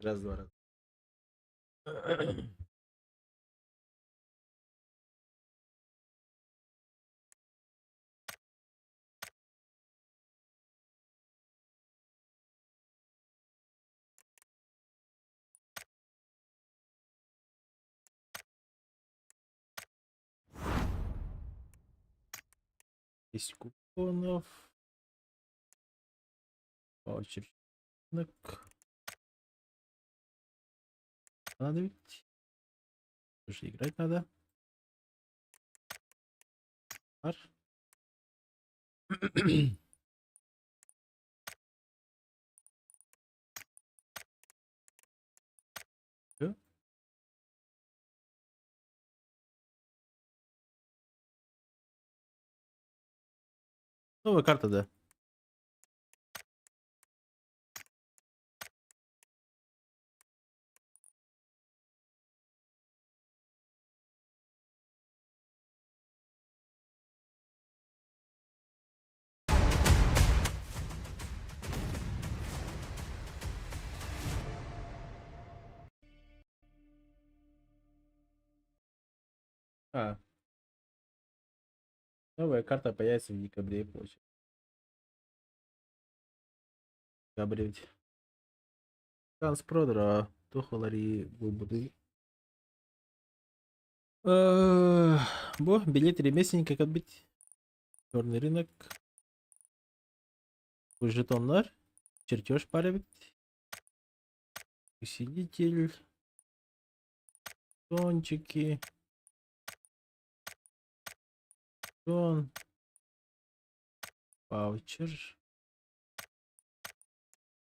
Раз-два раз. Есть купонов. Ваучер. Надо ведь. Уже играть надо. Ар. Всё. Новая карта, да. А, новая карта появится в декабре, получается. Декабре ведь. Ганс Продера, Тухолари, Губуды. Бо, билет ремесленник, как отбить. Черный рынок. Жетонlar. Чертеж парить. Усилитель. Тончики. Тон. Ваучер.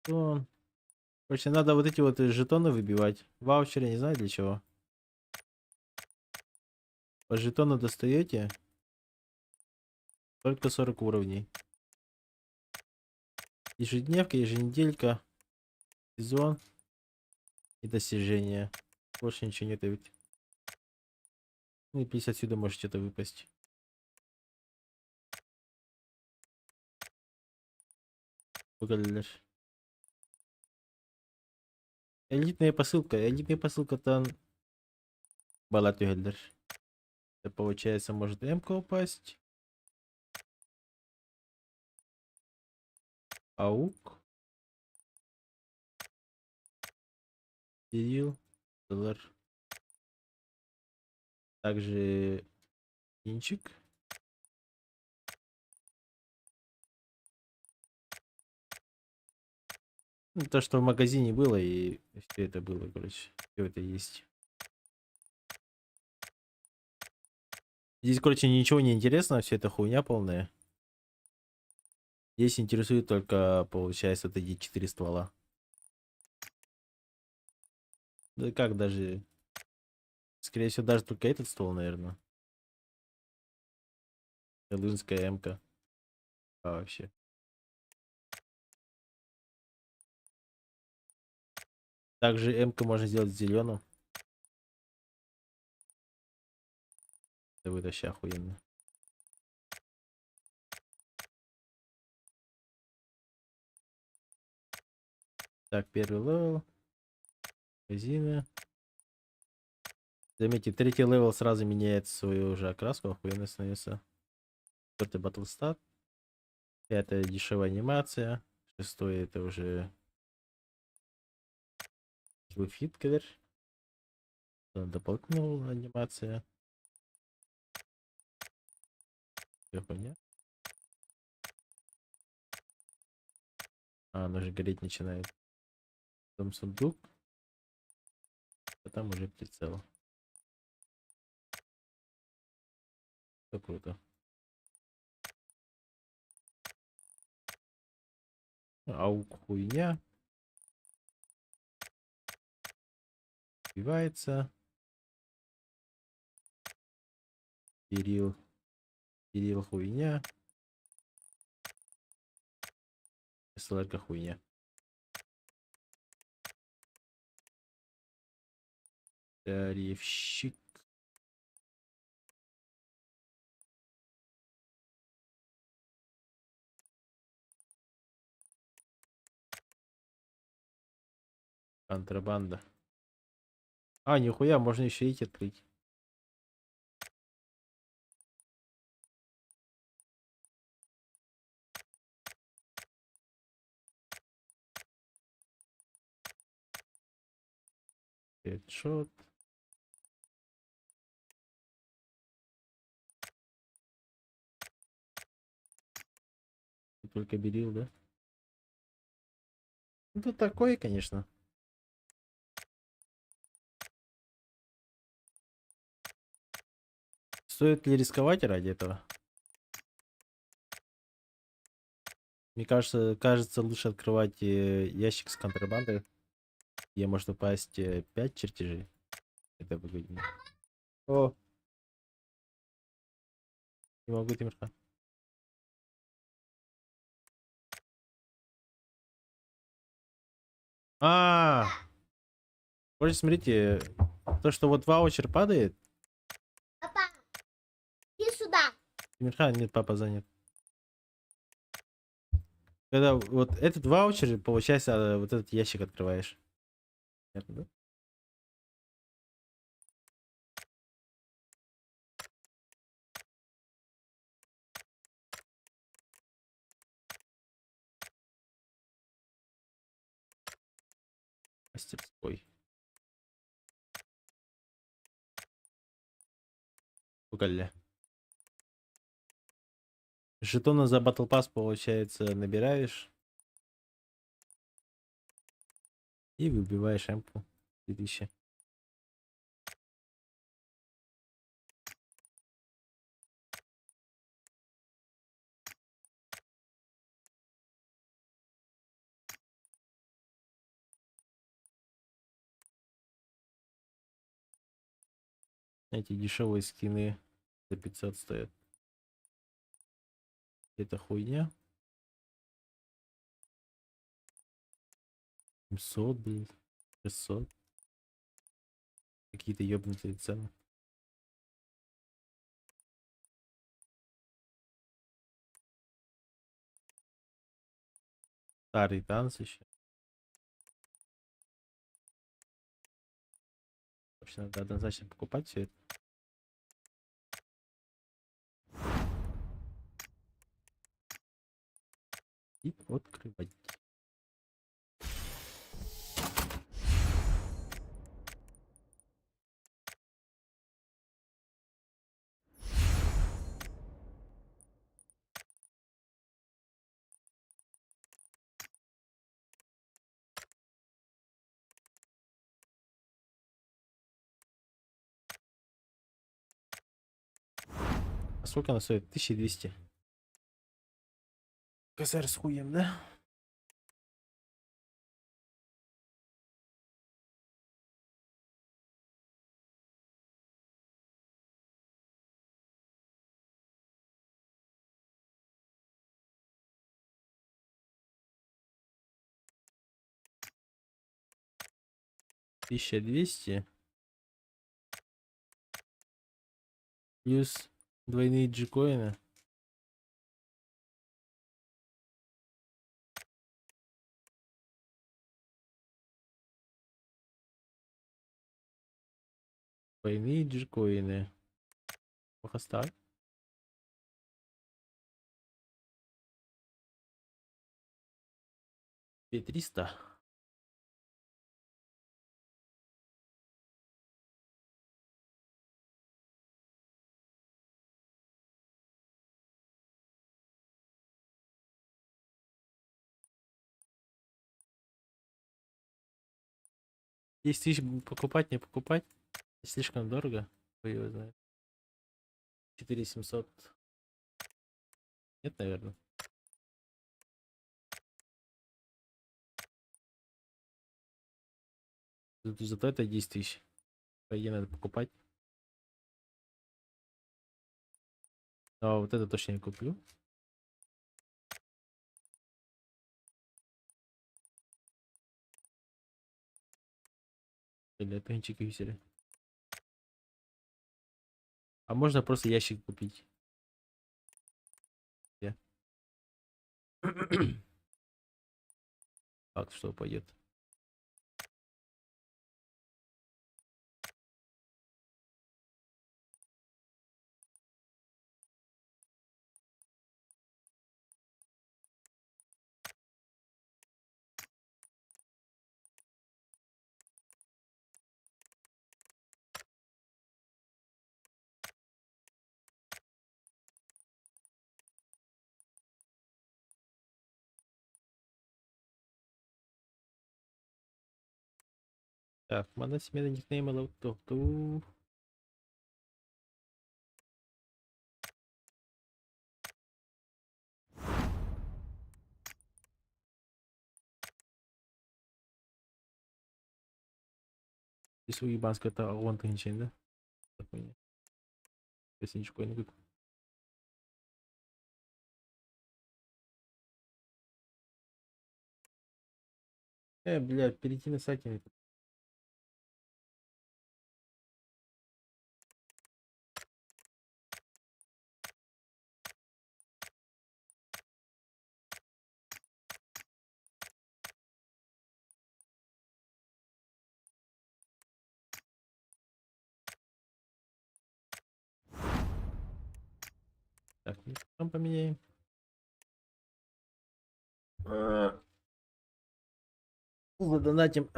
Тон. Короче, надо вот эти вот жетоны выбивать. Ваучер я не знаю для чего. По жетону достаете. Только 40 уровней. Ежедневка, еженеделька. Сезон. И достижения. Больше ничего нет ведь. Ну и 50 отсюда может что-то выпасть. Выглядишь. Элитная посылка. Элитная посылка-то Балат Югельдер. Это получается может М-ка упасть. Аук. Кирилл. Доллар. Также Кинчик. Ну, то, что в магазине было, и все это было, короче. Все это есть. Здесь, короче, ничего не интересно, все это хуйня полная. Здесь интересует только, получается, вот эти 4 ствола. Да как даже... Скорее всего, даже только этот ствол, наверное. Лынская М-ка. А вообще. Также М-ка можно сделать зеленым. Это будет вообще охуенно. Так, первый левел. Магазины. Заметьте, третий левел сразу меняет свою уже окраску, охуенно становится. Четвертый батлстат. Пятая дешевая анимация. Шестой это уже фит кавер. Дополнительная анимация. Всё хуйня. А, она же гореть начинает. Потом сундук. А там уже прицел. Все круто. Аук хуйня. Убивается. Кирилл. Кирилл хуйня. СЛР хуйня. Тарифщик. Контрабанда. А, нихуя, можно еще эти открыть. Хедшот. Только берил, да? Ну, тут такое, конечно. Стоит ли рисковать ради этого? Мне кажется, лучше открывать ящик с контрабандой, где может упасть 5 чертежей. Это выгоднее. О, не могу, Тимирхан. А, вот смотрите, то, что вот ваучер падает. Папа, иди сюда. Тимирхан, нет, папа занят. Когда вот этот ваучер, получается, вот этот ящик открываешь. Понятно, да? Мастерской. Уголля. Жетоны за Battle Pass, получается, набираешь. И выбиваешь эмку. 2000. Эти дешевые скины за 500 стоят. Это хуйня. 700, блин. 600. Какие-то ёбнутые цены. Старый танц еще. Вообще надо однозначно покупать все это. И открывать. А сколько она стоит? 1200. Косарь с хуем, да? Тысяча двести. Плюс двойные джикоины. Двойные джикоины. Плохо ставь. 300. Десять тысяч покупать, не покупать. Слишком дорого. Кто его знает. 4700. Нет, наверное. Зато это 10 тысяч. По идее, надо покупать. А вот это точно не куплю. Или пенчики висели. А можно просто ящик купить. Где? Факт, что пойдет. Так, команда смены никнейма Лауту. Если уебанская, это он ничего, да? Такой нет. Если ничего не выпал. Блядь, перейти на сайте. Так, там поменяем. Задонатим.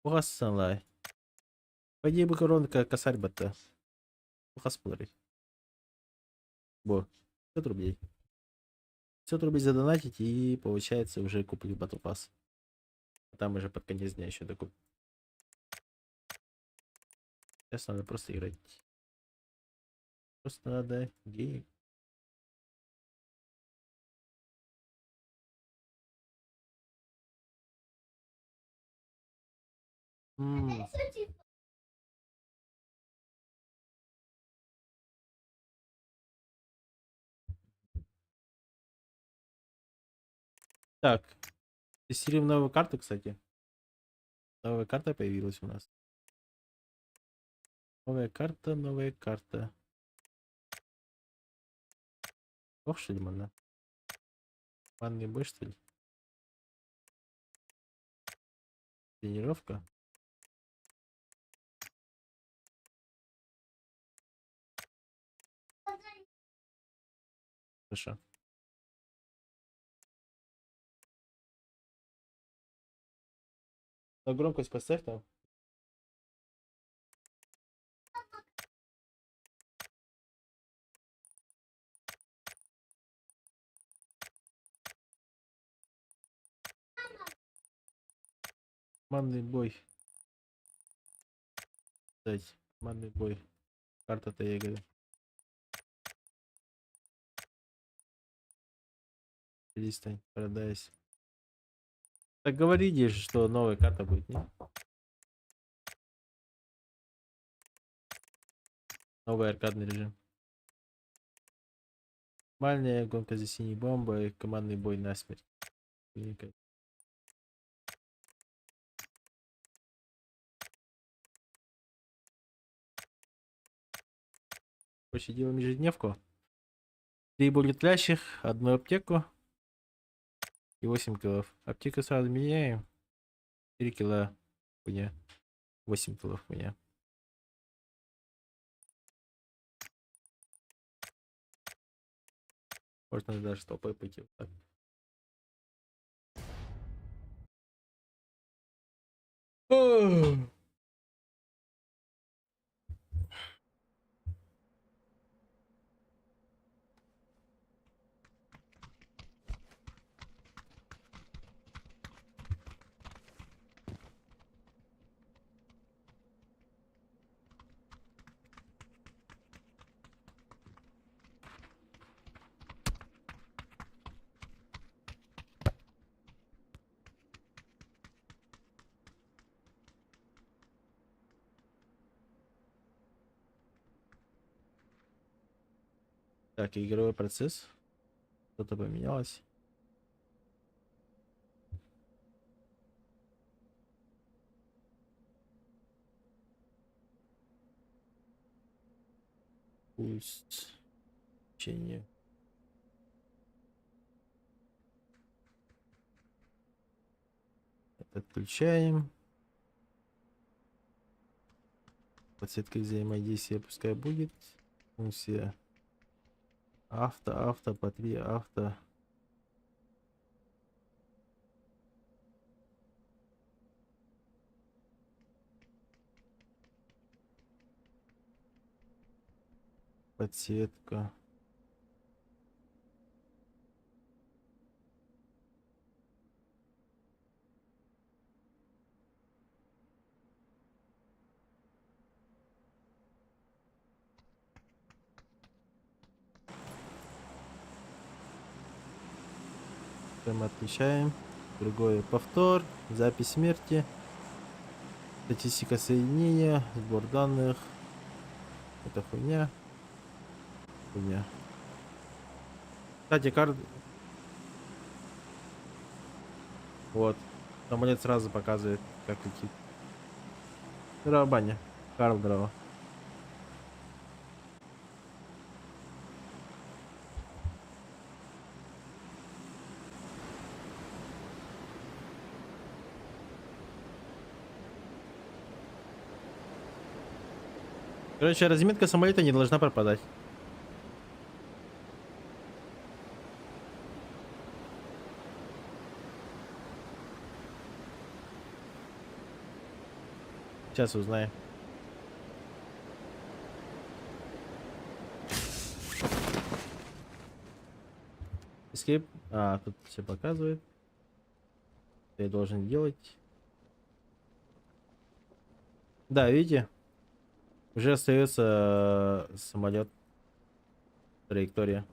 Угассалай. Пойди бы коронка косарь бата. Ухаспорить. Бо. 500 рублей. 500 рублей задонатить и получается уже куплю батл пасс. А там уже под конец дня еще докуп. Сейчас надо просто играть. Просто надо денег. Так, тестируем новую карту, кстати. Новая карта появилась у нас. Новая карта, новая карта. Ох, что ли, мана? Манный бой, что ли? Тренировка. Хорошо. Но громкость поставь там. Манный бой. Дать. Манный бой. Карта-то я говорю. Перестань, продайся. Так говорите же, что новая карта будет, не? Новый аркадный режим. Нормальная гонка за синей бомбой, командный бой насмерть. Великая. Короче, делаем ежедневку. 3 булletлящих, одну аптеку и 8 киллов. Аптеку сразу меняем. 4 килла хуйня. 8 киллов хуйня. Можно даже стопой пойти. Вот так. Ох. Так, игровой процесс. Что-то поменялось. Пусть. Течение. Это отключаем. Подсветка взаимодействия пускай будет. Функция авто, по 3 авто. Подсветка. Это мы отмечаем. Другое повтор. Запись смерти. Статистика соединения. Сбор данных. Это хуйня. Хуйня. Кстати, карт... Вот. Самолет сразу показывает, как летит. Здорово, Баня. Карл, здорово. Короче, разметка самолета не должна пропадать. Сейчас узнаем. Escape. А, тут все показывает. Что я должен делать. Да, видите? Уже остается самолет. Траектория.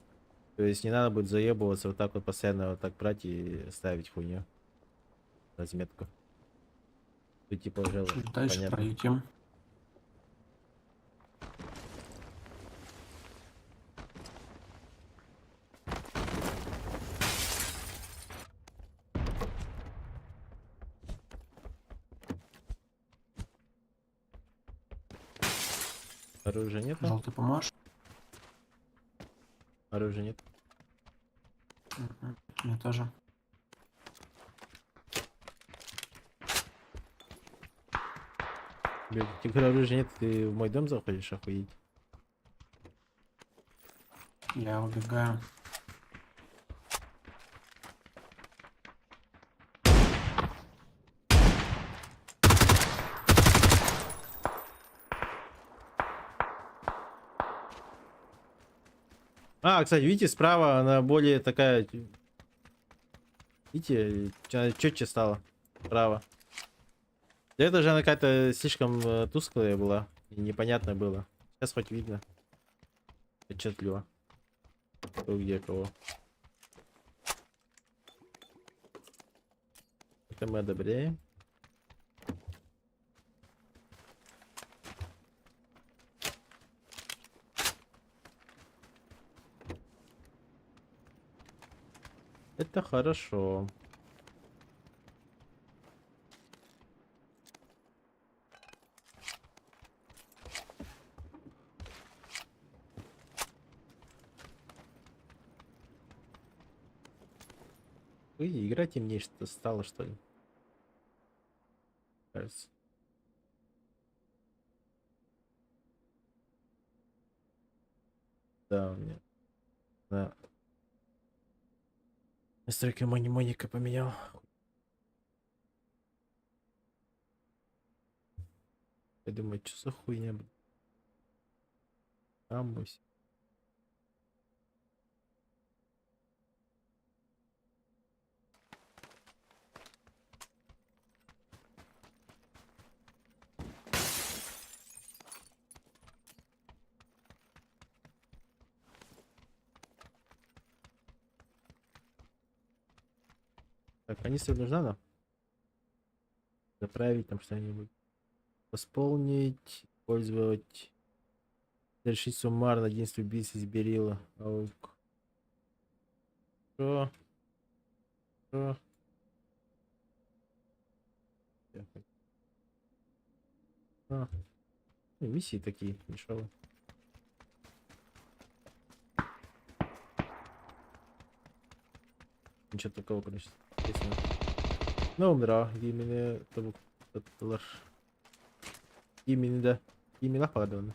То есть не надо будет заебываться вот так вот постоянно вот так брать и ставить хуйню. Разметку. Тут типа уже Чуть дальше понятно. пролетим. Оружия нет? Желтый помашь. Оружия нет. Мне тоже. Блядь, у тебя оружия нет, ты в мой дом заходишь, охуеть. Я убегаю. А, кстати, видите, справа она более такая... Видите, она четче стала. Справа. Да это же она какая-то слишком тусклая была. И непонятно было. Сейчас хоть видно. Отчетливо. Кто где кого. Это мы одобряем. Это хорошо. Вы игра темнее что стало, что ли? Кажется. Да, у меня. Да. Настройки Моника поменял. Я думаю, что за хуйня, блин. Амусь. Так, канистра нужна нам? Заправить там что-нибудь. Восполнить. Использовать. Совершить суммарно 11 убийств из Берила. Аук. Что? Что? А. Ну, миссии такие, дешевые. Ничего такого, конечно. Естественно. Ну, бра, именно табук. Tatlılar. Yemini de. Yemini yapardı onu.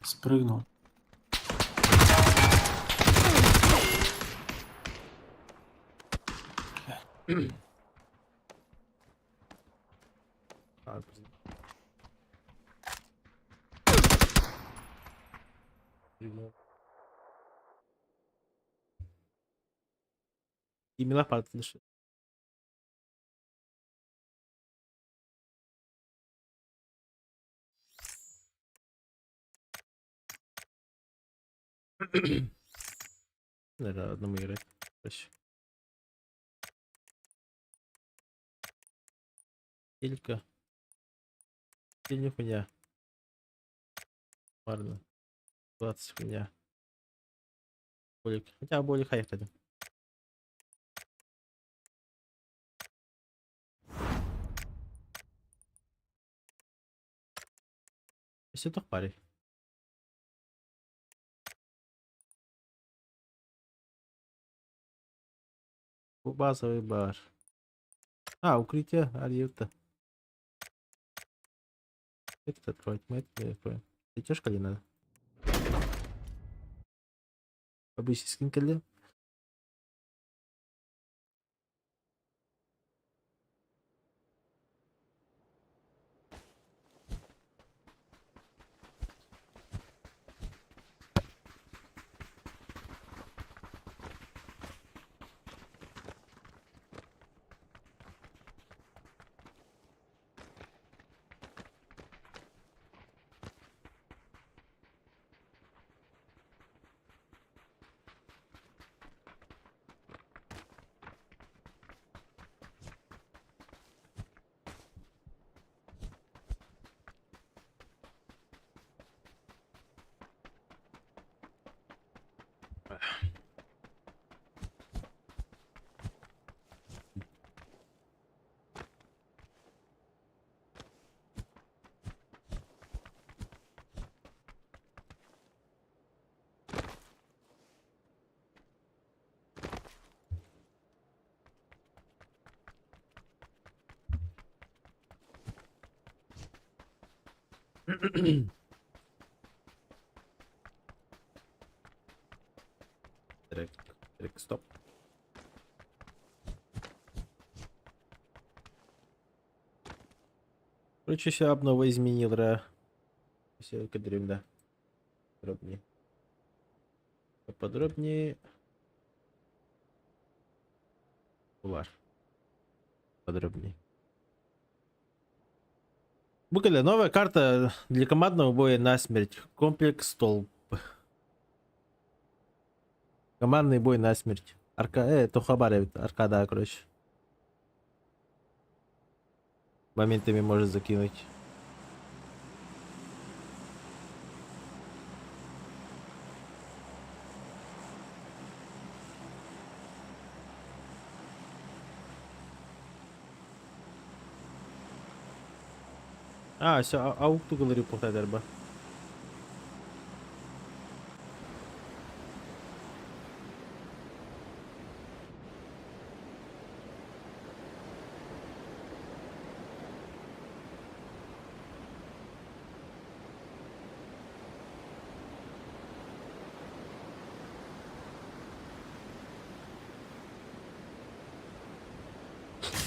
Спрыгнул. А, блин. Прыгнул. Именно падает, что? Наверное, одному играть проще. Илька. Или хуйня. Ладно. 20 хуйня. Болик. Хотя более хай хотя. Если то парень. Базовый бар. А, укрытие. Арьюта. Этот откроет. Мы это не откроем. Ты чё шкали надо? Обычный скин калил. Трек. Трек, стоп. Короче, все обнова изменил, ра. Все кадрим, да. Подробнее. Поподробнее. Улар. Подробнее. Букаля, новая карта для командного боя насмерть. Комплекс столб. Командный бой насмерть. Это хабарит. Аркада, короче. Моментами может закинуть. А, все, аук ту говорю по дерба.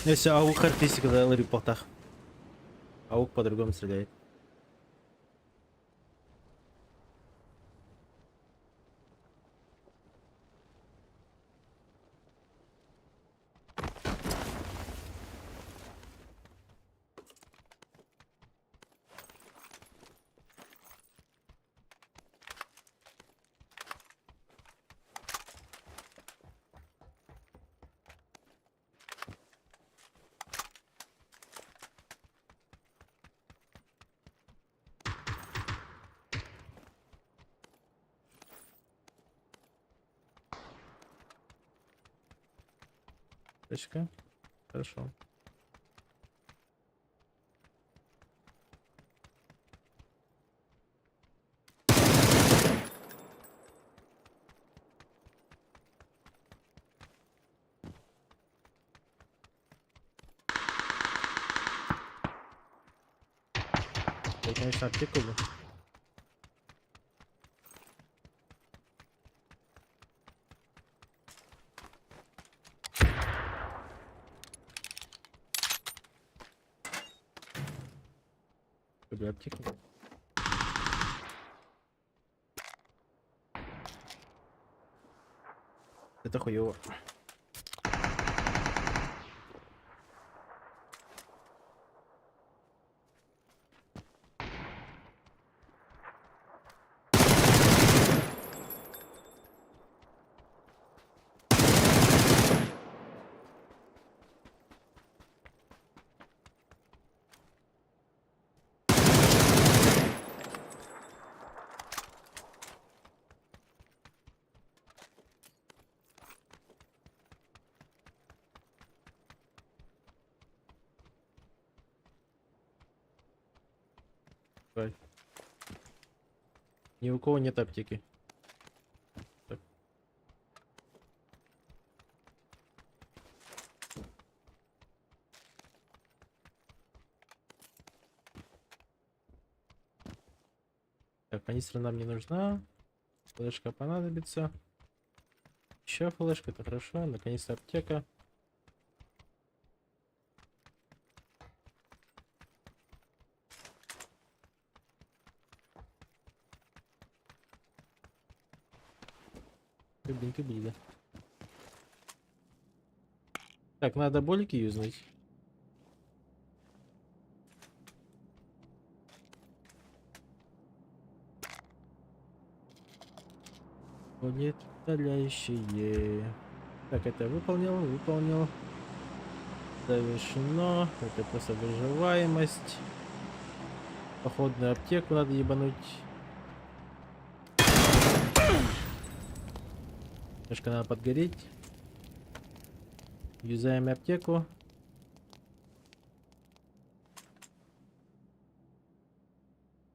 Если аук характеристика дала репортах. Аук по-другому стреляет. Точка. Хорошо. Я, конечно, артикул. бля, аптеки. Это хуёво. Давай. Ни у кого нет аптеки. Так. Так, канистра нам не нужна. Флешка понадобится. Еще флешка, это хорошо. Наконец-то аптека. Рыбинка блида. Так, надо болики юзнуть. Удовлетворяющие. Так, это выполнил. Завершено. Это просто выживаемость. Походную аптеку надо ебануть. Немножко надо подгореть. Юзаем аптеку.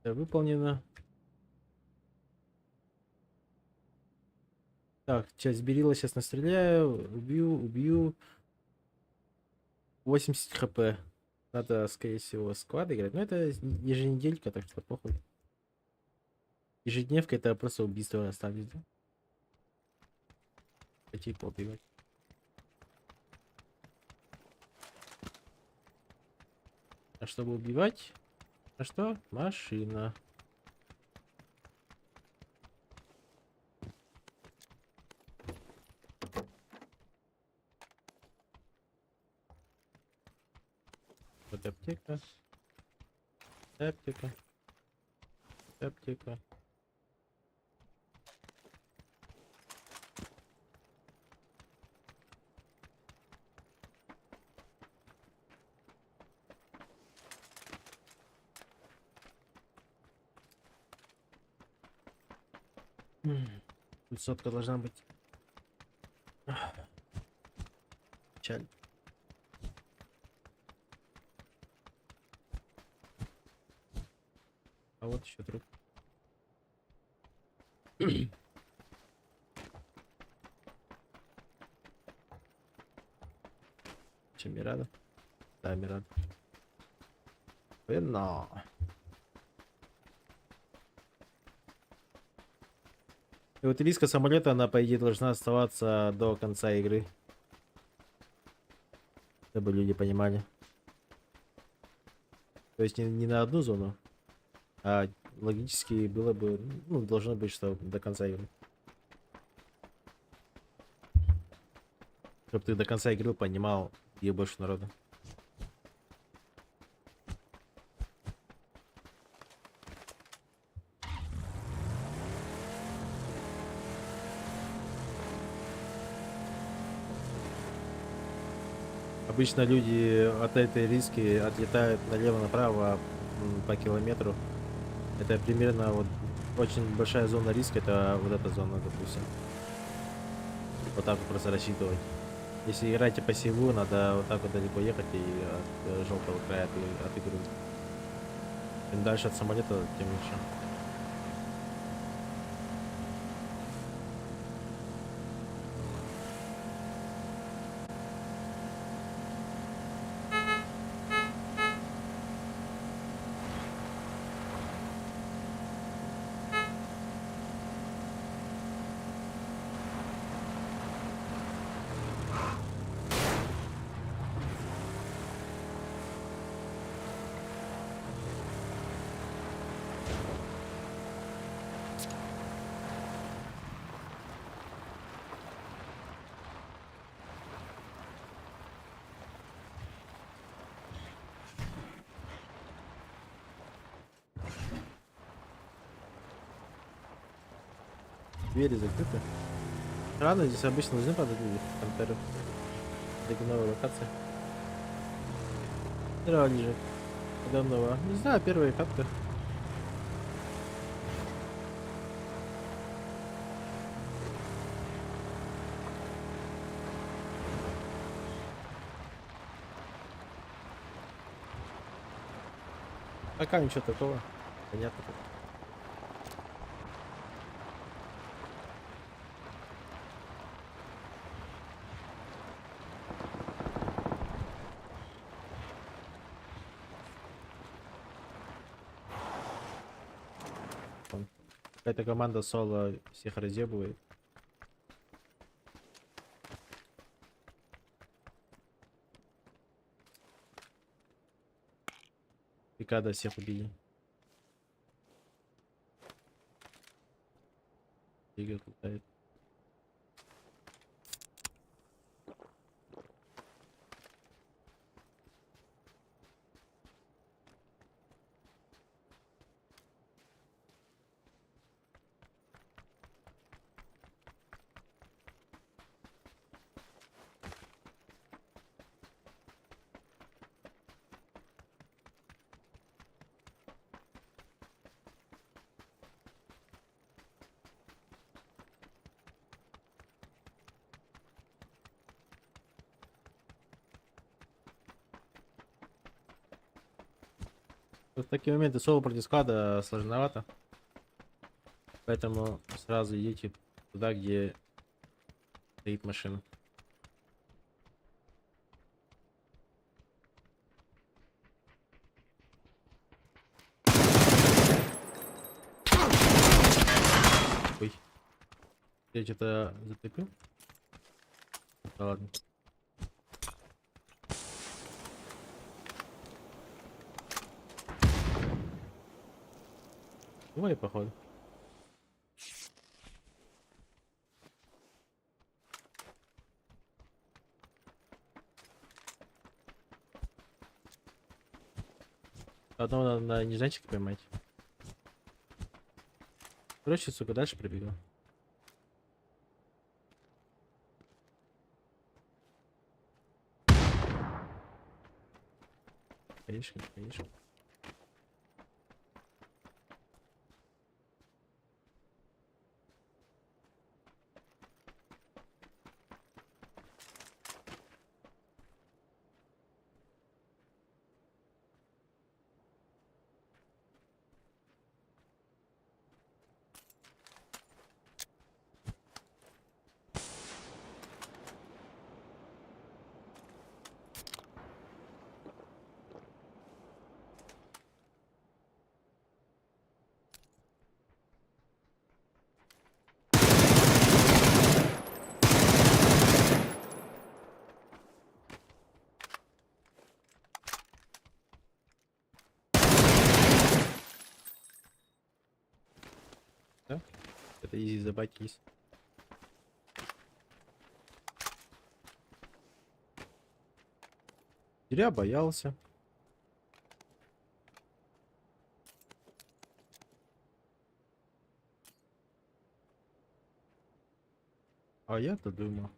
Это выполнено. Так, часть берила сейчас настреляю. Убью. 80 хп. Надо, скорее всего, склад играть. Но это еженеделька, так что похуй. Ежедневка это просто убийство оставить. Да? Пойти поубивать. А чтобы убивать? А что? Машина. Вот аптека. Аптека. Аптека. Тут сотка должна быть. Печаль. А вот еще труп. Че, Мирада? Да, Мирада. Вино. И вот риска самолета, она, по идее, должна оставаться до конца игры. Чтобы люди понимали. То есть не на одну зону, а логически было бы, ну, должно быть, что до конца игры. Чтобы ты до конца игры понимал, где больше народа. Обычно люди от этой риски отлетают налево-направо по километру. Это примерно вот очень большая зона риска, это вот эта зона, допустим. Вот так вот просто рассчитывать. Если играете по сиву, надо вот так вот далеко ехать и от желтого края от игры. Чем дальше от самолета, тем лучше. Двери закрыты. Рано, здесь обычно должны падать люди. Контеры. Это новая локация. Здорово, лежит. Давно. Не знаю, первая катка. Пока ничего такого. Понятно. Там какая-то команда соло всех разъебывает. Пикада всех убили. Игорь лутает. В такие моменты соло против склада сложновато. Поэтому сразу идите туда, где стоит машина. Ой. Я что-то затупил? Да ладно. Двое, походу. Одного надо на нежданчик поймать. Короче, сука, дальше пробегу. Конечно, конечно. Да? Это изи забайтись. Зря боялся. А я-то думал.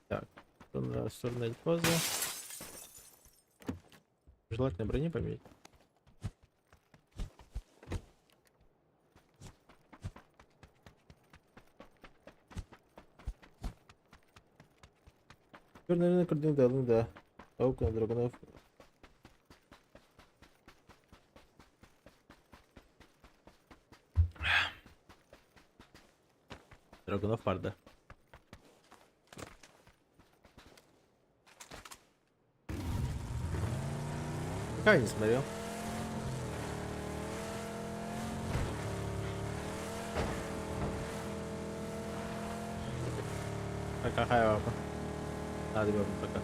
Так, сторона поза. Желательно брони пометь. Черный рынок координат, ну да. Паук на драгунов. Драгунов парда. Пока я не смотрел. Пока хай папа. Надо было пока.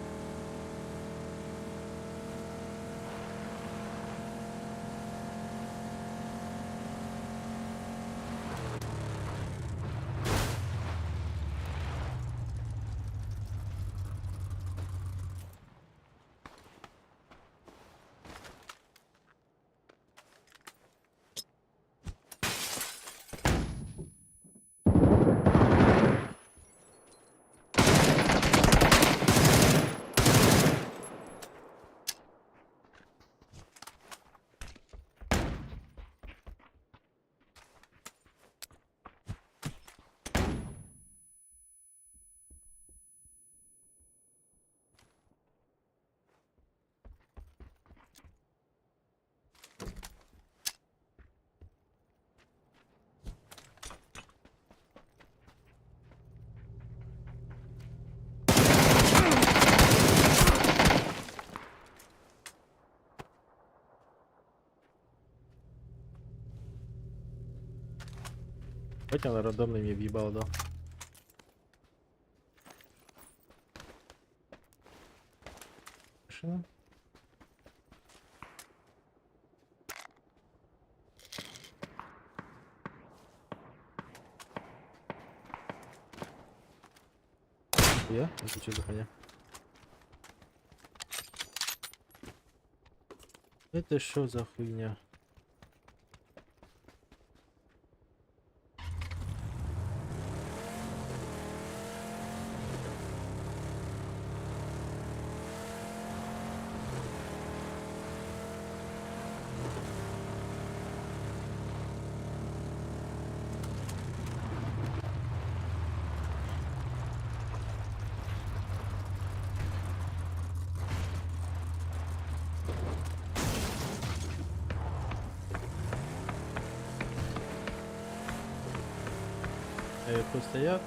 Хоть она рандомно мне въебала, да. Машина. Я? Это что за хуйня? Это что за хуйня? Наверху стоят.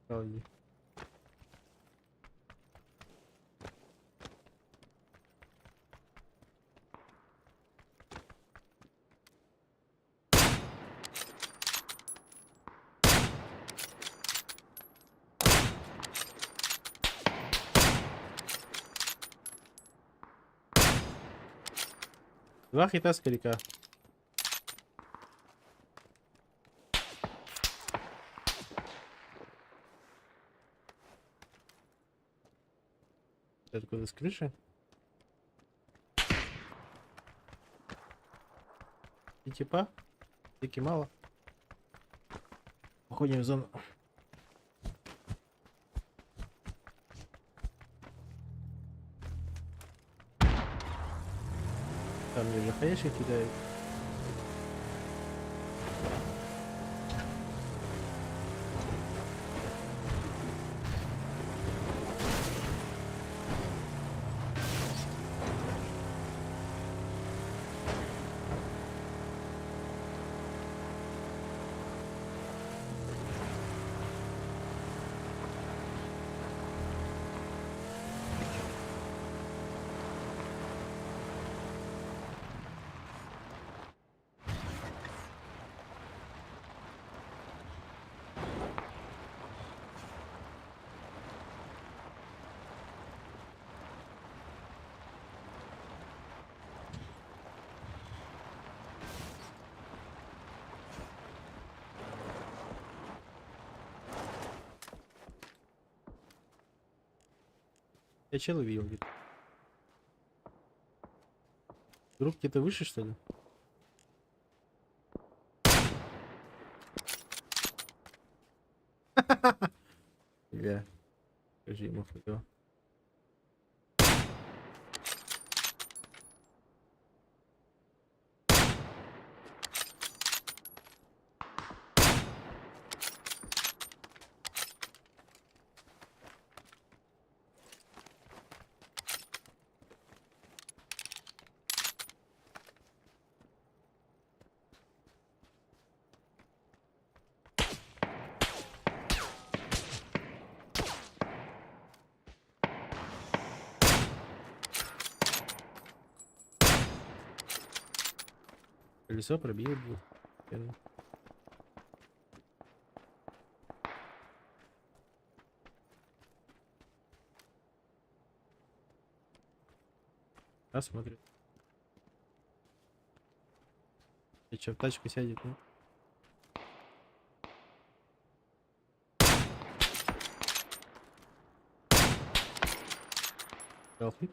Ой. Два хита с коряка. Это откуда с крыши? И типа? Таки мало. Уходим в зону. Там мне же хаешки кидают. Я чел увидел где-то. Друг где-то выше, что ли? Я. Скажи ему хуё. Колесо пробил будет. Наверное. А, смотрю. И чё, в тачку сядет, ну? Брал хит.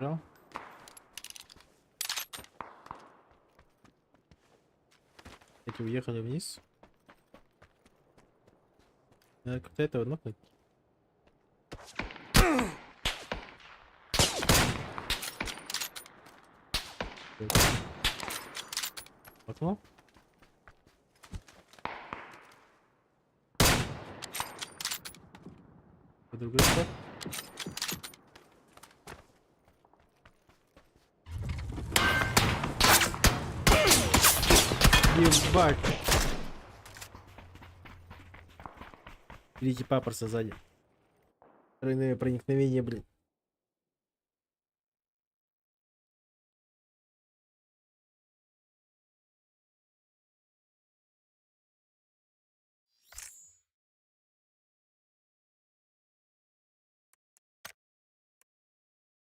Брал. Эти уехали вниз. Надо как-то этого нокнуть. Окно. По другой спот. Ебать. Видите, папорса сзади. Тройное проникновение, блин.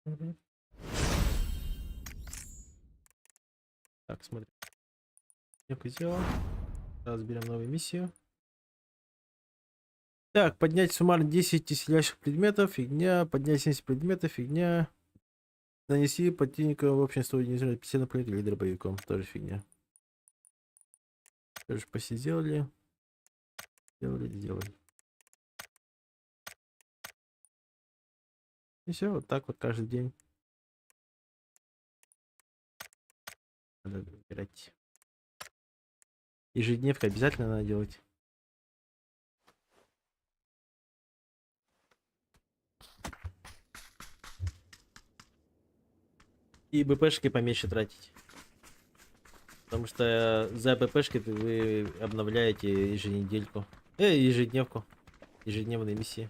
Мгм. Так, смотри. Мелко сделал. Сейчас берем новую миссию. Так, поднять суммарно 10 исцеляющих предметов, фигня. Поднять 70 предметов, фигня. Нанеси противника в общем 100 единиц 50 наплывет или дробовиком. Тоже фигня. Тоже почти сделали. Сделали. И все, вот так вот каждый день. Надо выбирать. Ежедневка обязательно надо делать. И БПшки поменьше тратить. Потому что за БПшки вы обновляете еженедельку. Ежедневку. Ежедневные миссии.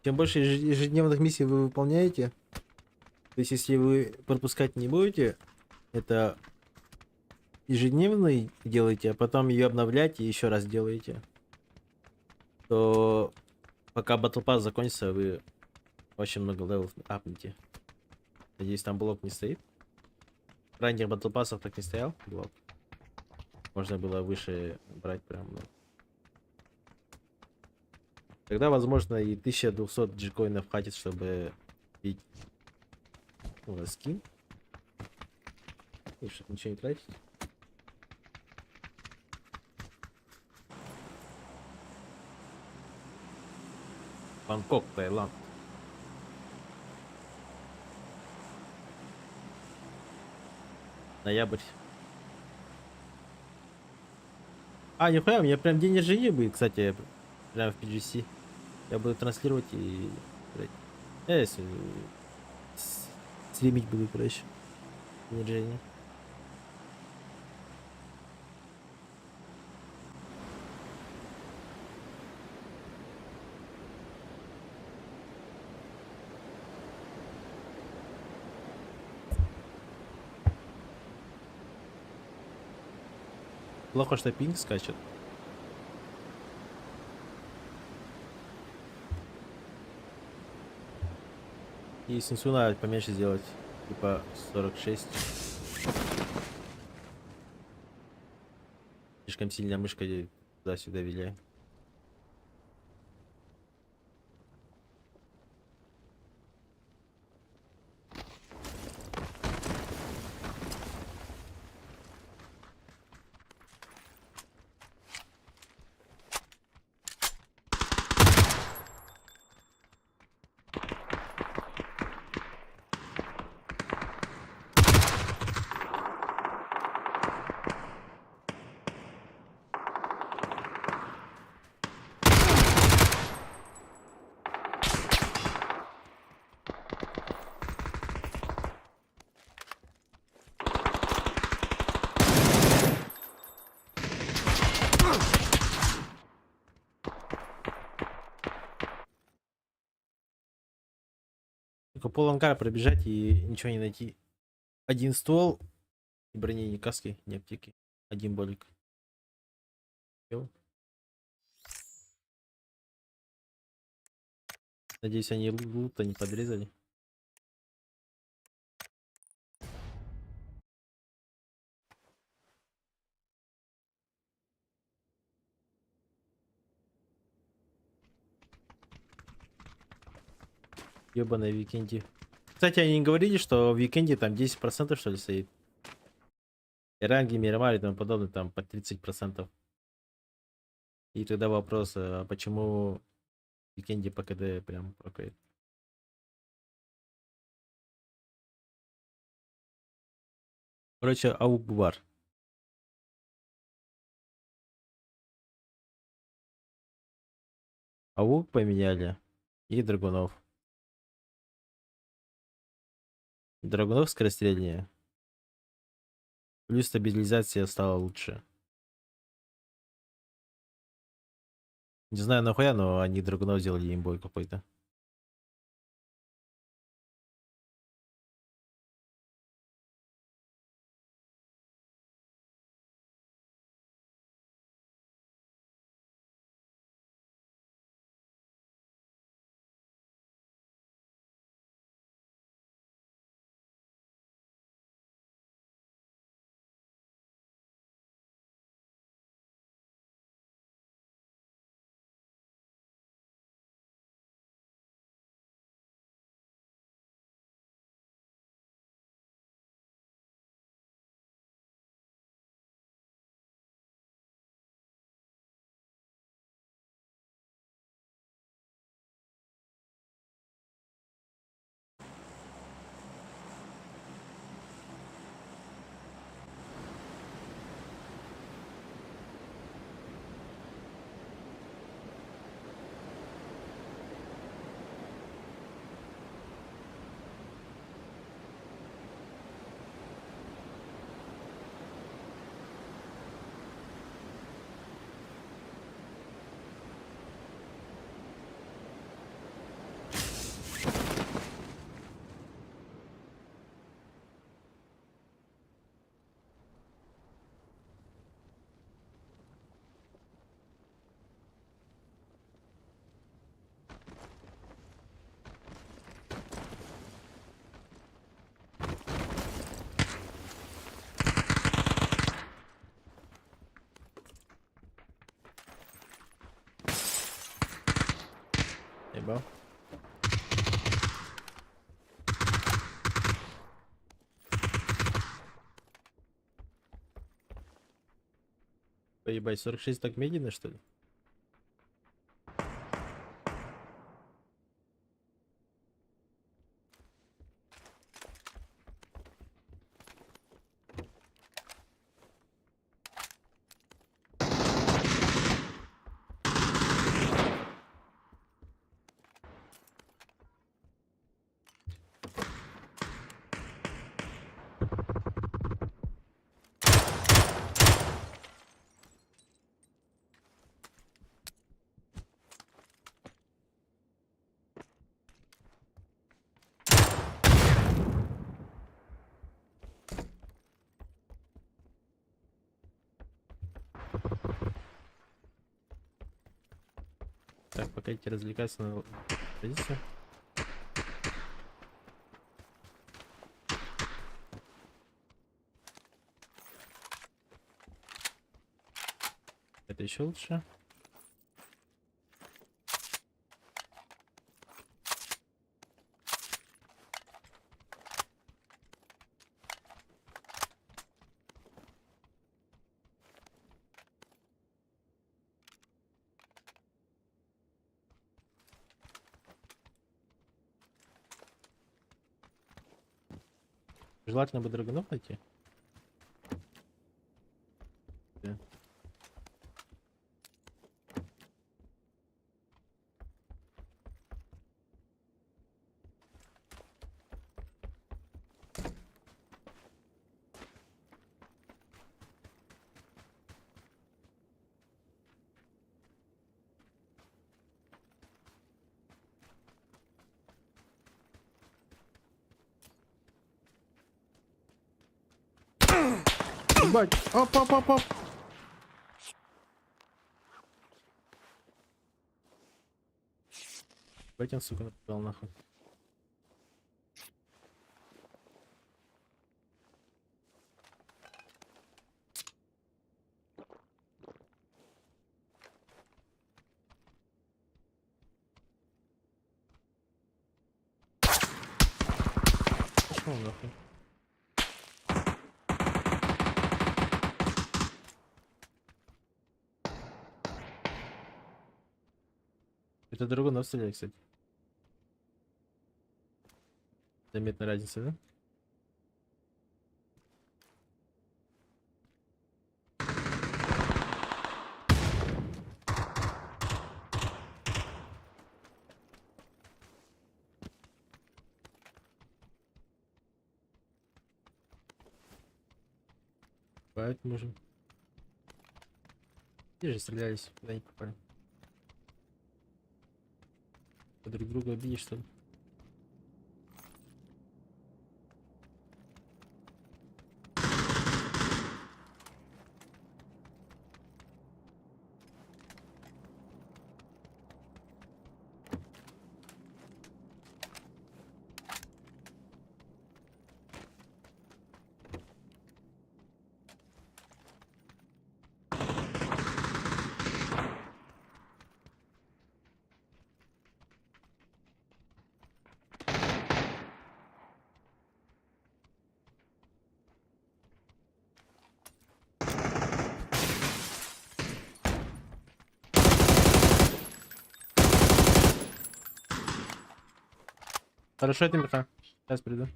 Чем больше ежедневных миссий вы выполняете, то есть если вы пропускать не будете, это ежедневный делаете, а потом ее обновляете и еще раз делаете, то пока Battle Pass закончится, вы очень много левелов апнете. Надеюсь, там блок не стоит. В ранних Battle Pass'ах так не стоял блок. Можно было выше брать прям. Ну. Тогда, возможно, и 1200 джикоинов хватит, чтобы купить скин. И чтобы ничего не тратить. Бангкок, Таиланд. Ноябрь. А, нихуя, у меня прям день рождения будет, кстати, прям в PGC. Я буду транслировать и... Если... Стримить буду, короче. День рождения. Плохо, что пинг скачет. И сенсу надо поменьше сделать. Типа 46. Слишком сильно мышка туда-сюда виляет. Только пол ангара пробежать и ничего не найти. Один ствол, ни брони, ни каски, ни аптеки. Один болик. Всё. Надеюсь, они лута не подрезали. Ёбаные викенди. Кстати, они не говорили, что в викенде там 10% что ли стоит. И ранги, Мирамар и тому подобное там по 30%. И тогда вопрос, а почему в викенде по КД прям прокает? Короче, аук бувар. Аук поменяли. И драгунов. Драгунов скорострельнее. Плюс стабилизация стала лучше. Не знаю нахуя, но они драгунов сделали имбой какой-то. Ебал. Поебать, 46 так медленно, что ли? Так, пока эти развлекаются на позицию. Это еще лучше. Желательно бы драгунов найти. Да. Ебать! Оп, оп, оп, оп! Ебать, он, сука, напал нахуй. Пошел нахуй. Это драгунов стреляет, кстати. Заметная разница, да? Бывает, можем. Где же стрелялись? Куда не попали? Вы друг друга убили, что ли? Хорошо, Тимирхан. Сейчас приду.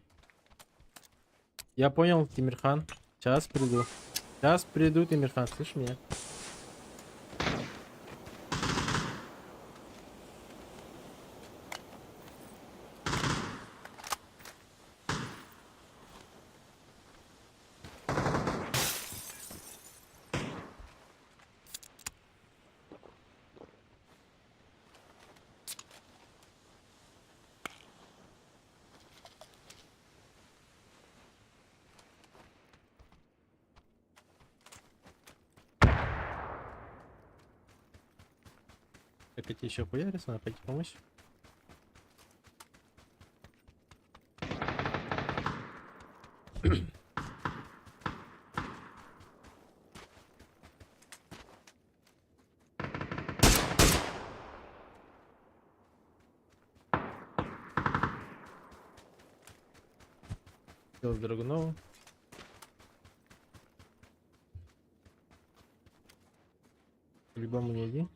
Я понял, Тимирхан. Сейчас приду. Сейчас приду, Тимирхан. Слышь меня? Так, эти еще хуярятся, надо пойти помочь. Сделал Драгунова. По-любому не один.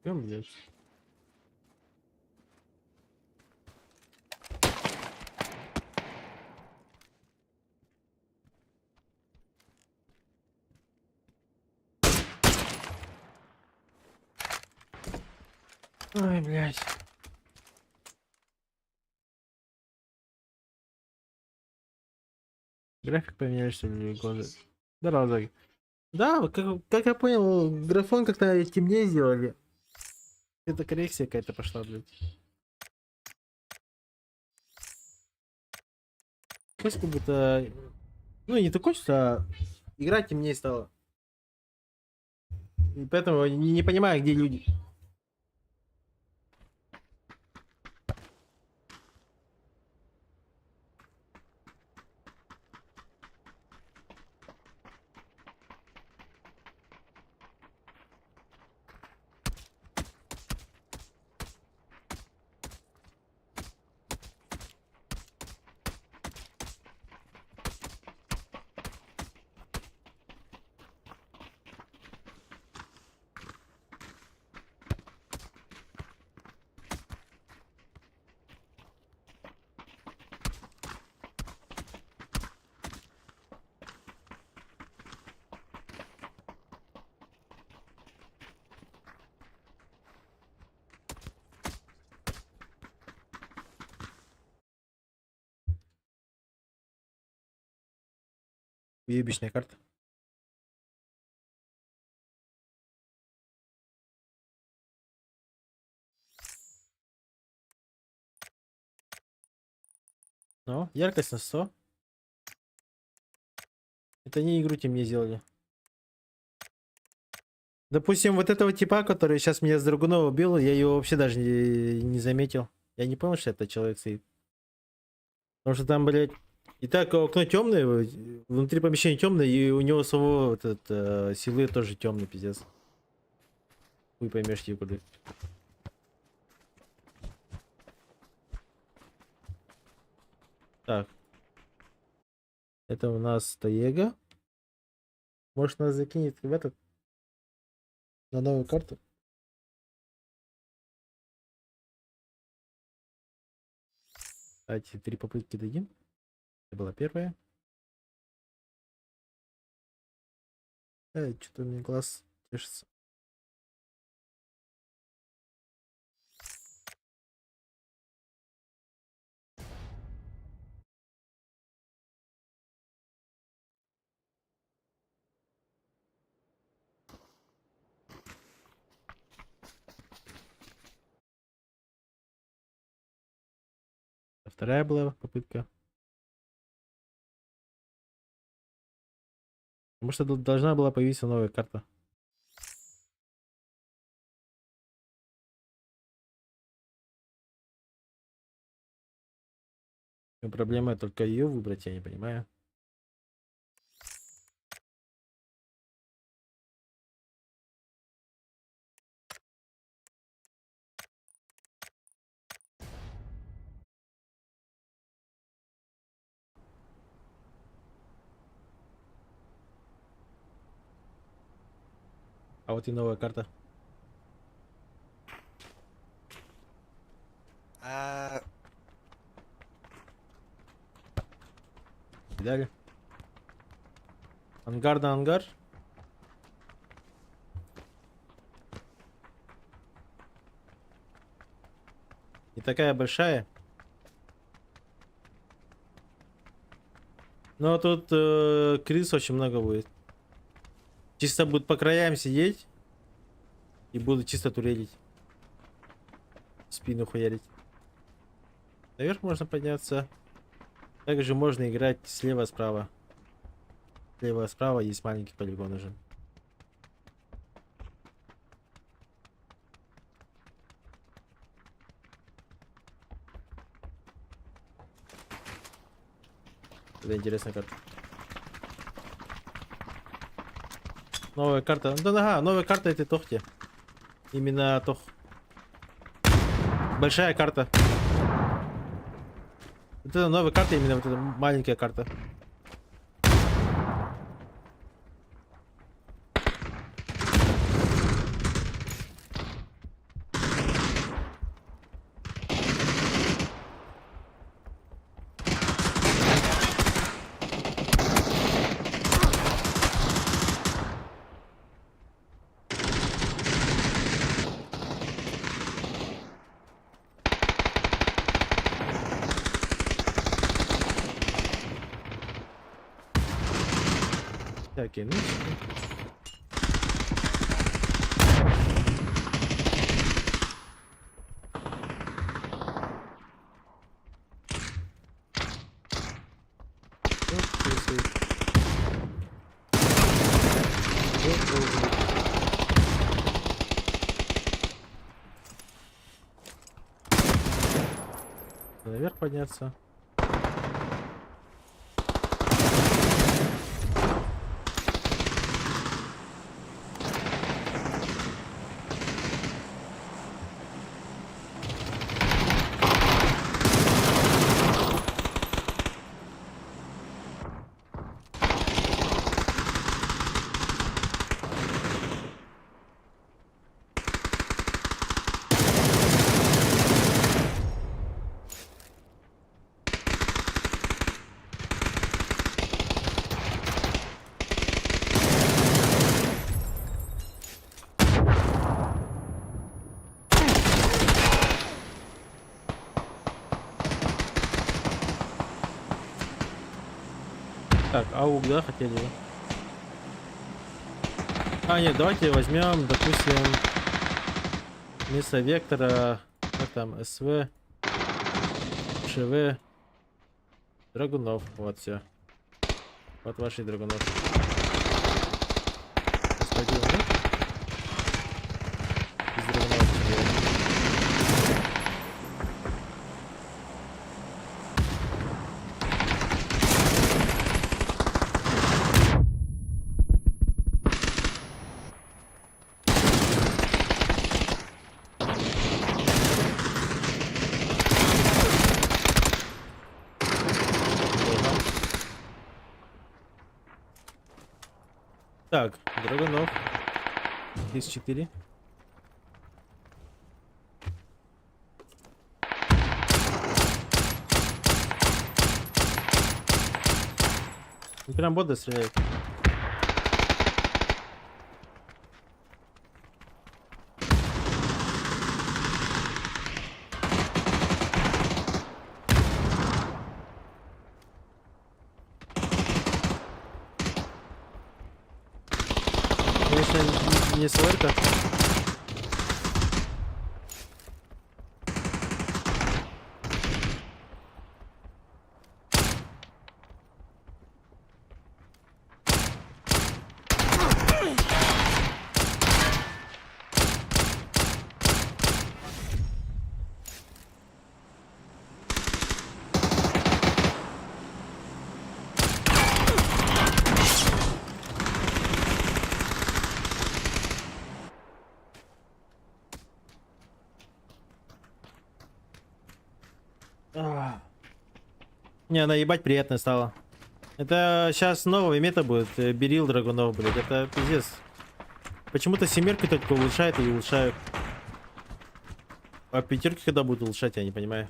Идем, блядь. Ой, блядь. График поменяли, что ли, глаза? Здорово, Зоги. Да, вот как я понял, графон как-то темнее сделали. Это коррекция какая-то пошла, блядь. Хоть как будто... Ну, не такой, что игра темнее стала. И поэтому не понимаю, где люди. Уебищная карта. Ну, яркость на 100. Это они игру темнее сделали. Допустим, вот этого типа, который сейчас меня с Драгунова убил, я его вообще даже не заметил. Я не понял, что это человек стоит. Потому что там, блядь, и так окно темное, внутри помещения темное, и у него самого вот этот силы тоже темный, пиздец. Хуй поймешь, типа, куда. Так. Это у нас Таега. Может, нас закинет в этот, на новую карту. Давайте 3 попытки дадим. Это была первая. Что-то у меня глаз тешится. Вторая была попытка. Потому что тут должна была появиться новая карта. Но проблема только ее выбрать, я не понимаю. А вот и новая карта. Видали? Ангар на ангар. Не такая большая. Но тут крыс очень много будет. Чисто будут по краям сидеть. И будут чисто турелить. Спину хуярить. Наверх можно подняться. Также можно играть слева-справа. Слева-справа есть маленький полигон уже. Это интересная карта. Новая карта. Да, ага, новая карта это Тохте. Именно Тох. Большая карта. Вот это новая карта, именно вот эта маленькая карта. Всякие нычки. Наверх подняться. Так, аук, да, хотели? А, нет, давайте возьмем, допустим, вместо вектора, как там, СВ, ШВ, драгунов. Вот, все. Вот ваши драгунов. Господин, да? Из драгунов тебе. Так, драгунов. Из 4. Прям боты стреляют. Конечно, не СЛР-ка. Не, она ебать приятная стала. Это сейчас новая мета будет. Берил драгунов, блядь. Это пиздец. Почему-то семерки только улучшают и улучшают. А пятерки когда будут улучшать, я не понимаю.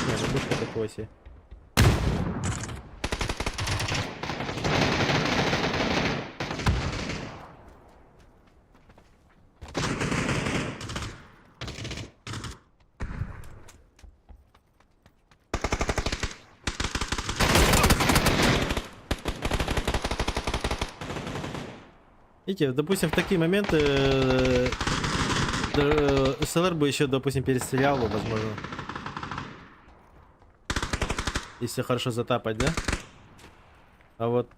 Не, ну пушка такого себе. Видите, допустим, в такие моменты СЛР бы еще, допустим, перестрелял бы, возможно. Если хорошо затапать, да? А вот...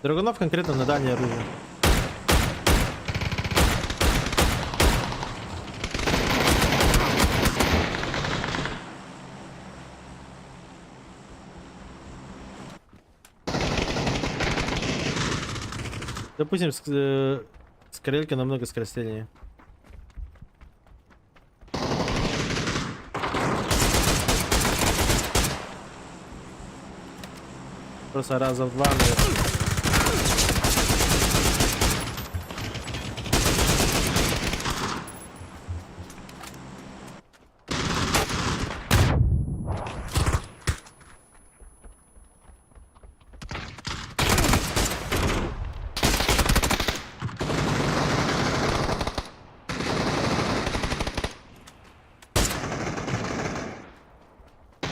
Драгунов конкретно на дальнее оружие. Допустим, скорелька намного скорострельнее. Просто раза в два, наверное.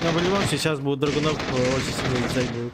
Но в любом случае сейчас будут драгунов очень сильно летать будут.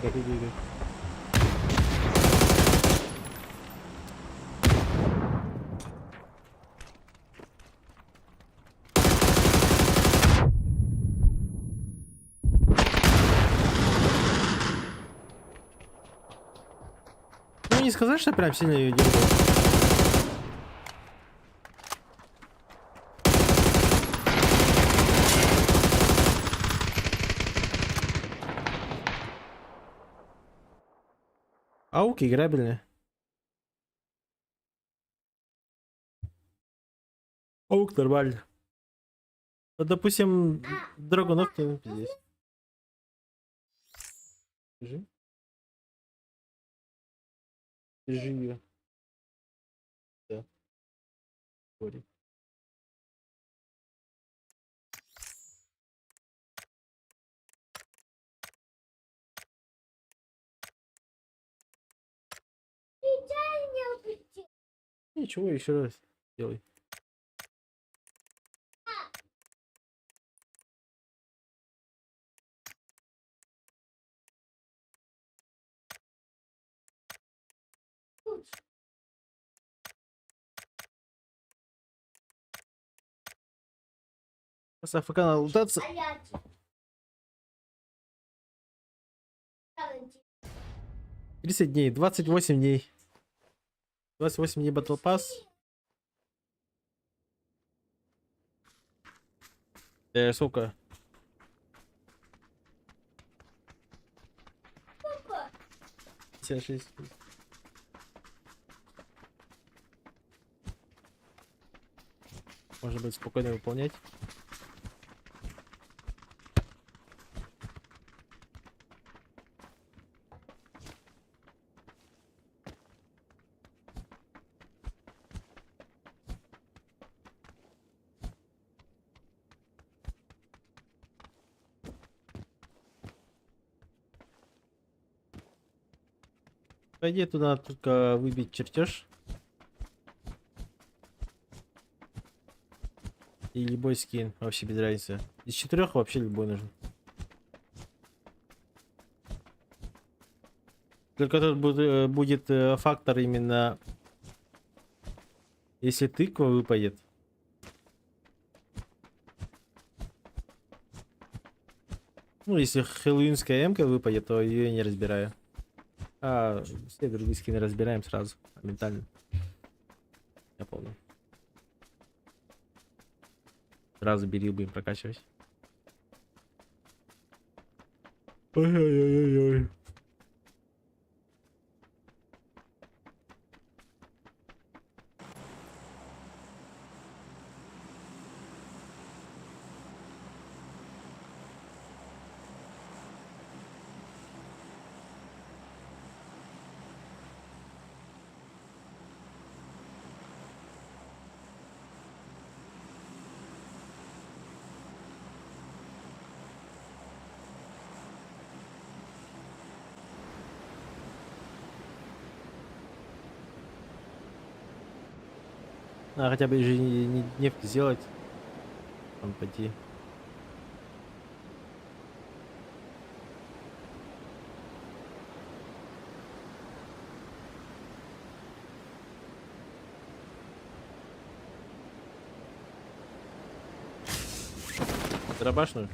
Иди, иди, иди. Ну, не сказать, что прям сильно ее держу. Аук играбельные. Аук нормально. Вот, допустим, драгунов не здесь. Держи. Держи ее. Да. Говори. Ничего, еще раз делай. С АФК надо лутаться. 30 дней, 28 дней. 28 дней Battle Pass. Сука. Папа, 56. Можно будет спокойно выполнять. По идее, туда надо только выбить чертеж. И любой скин, вообще без разницы. Из 4 вообще любой нужен. Только тут будет фактор именно, если тыква выпадет. Ну, если хэллоуинская эмка выпадет, то ее я не разбираю. А все другие скины разбираем сразу, моментально. Я помню. Сразу берил, будем прокачивать. Ой-ой-ой-ой. А хотя бы же нефть сделать. Там пойти. Дробашную.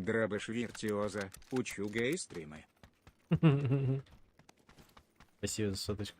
Дробыш виртуоза, учу гей-стримы. Спасибо за соточку.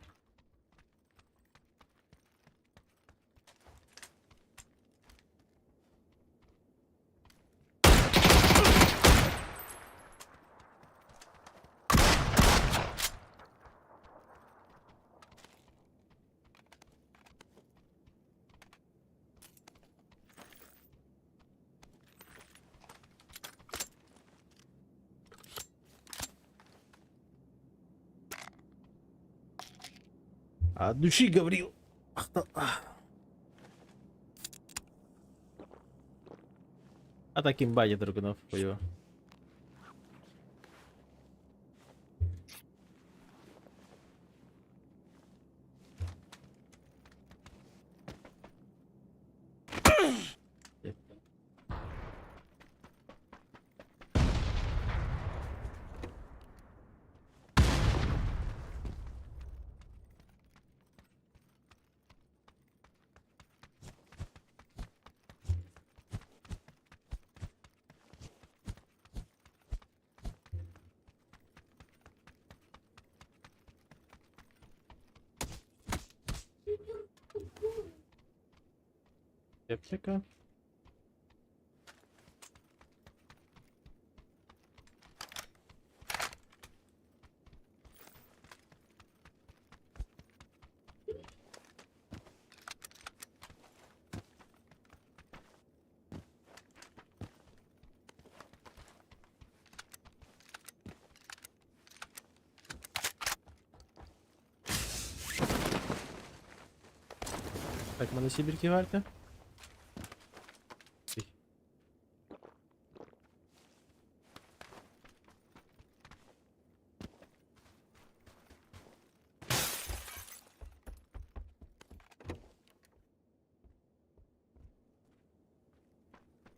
От души говорил. А таким баде Драгунов его. Аптека. Так, мы на Сибирке варка.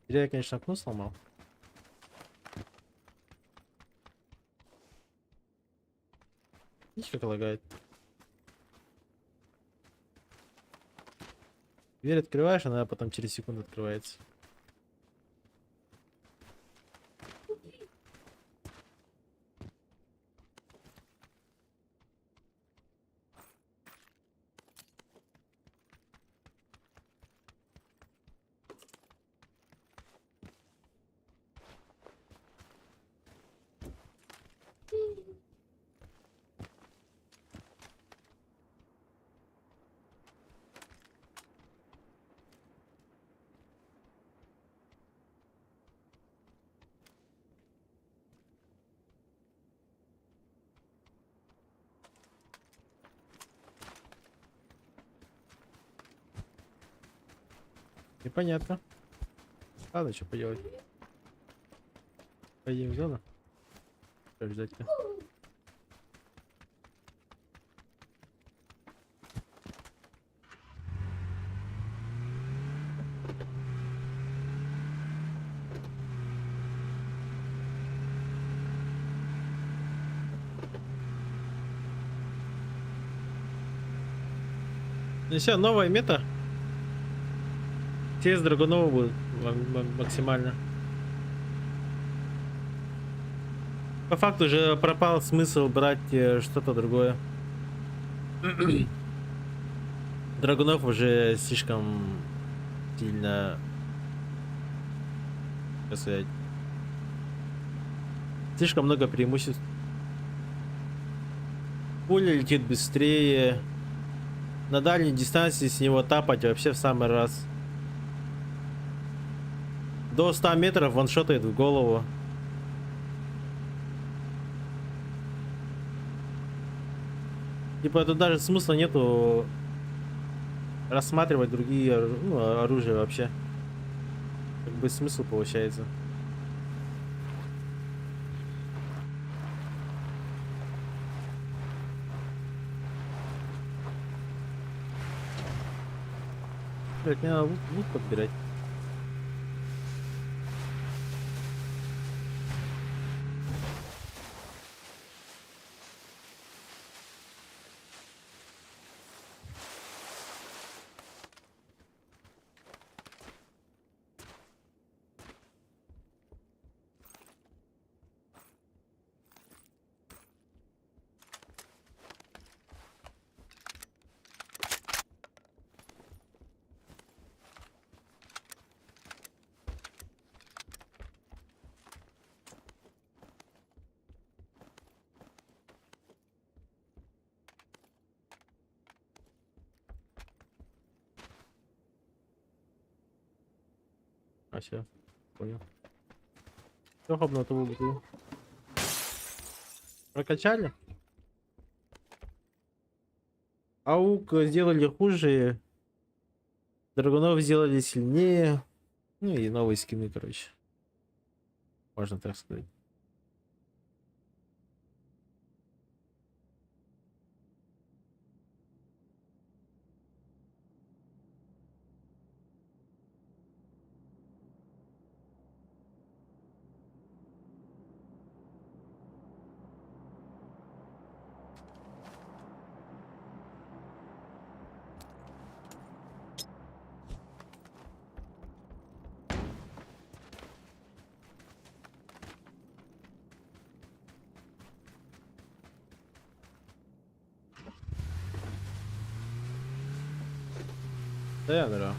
Я, конечно, окно сломал. Видишь, как лагает. Дверь открываешь, она потом через секунду открывается. Непонятно. Ладно, что поделать. Пойдем в зону. Что ждать-то? Ну все, новая мета. Те с Драгунова будут максимально. По факту уже пропал смысл брать что-то другое. Драгунов уже слишком сильно, как сказать, слишком много преимуществ. Пуля летит быстрее. На дальней дистанции с него тапать вообще в самый раз. До 100 метров ваншотает в голову. Типа тут даже смысла нету рассматривать другие оружия вообще. Как бы смысл получается. Блять, мне надо лут подбирать. А, все. Понял. Все, хопнул ту бутылку. Прокачали? Аук сделали хуже. Драгунов сделали сильнее. Ну и новые скины, короче. Можно так сказать. Да, да.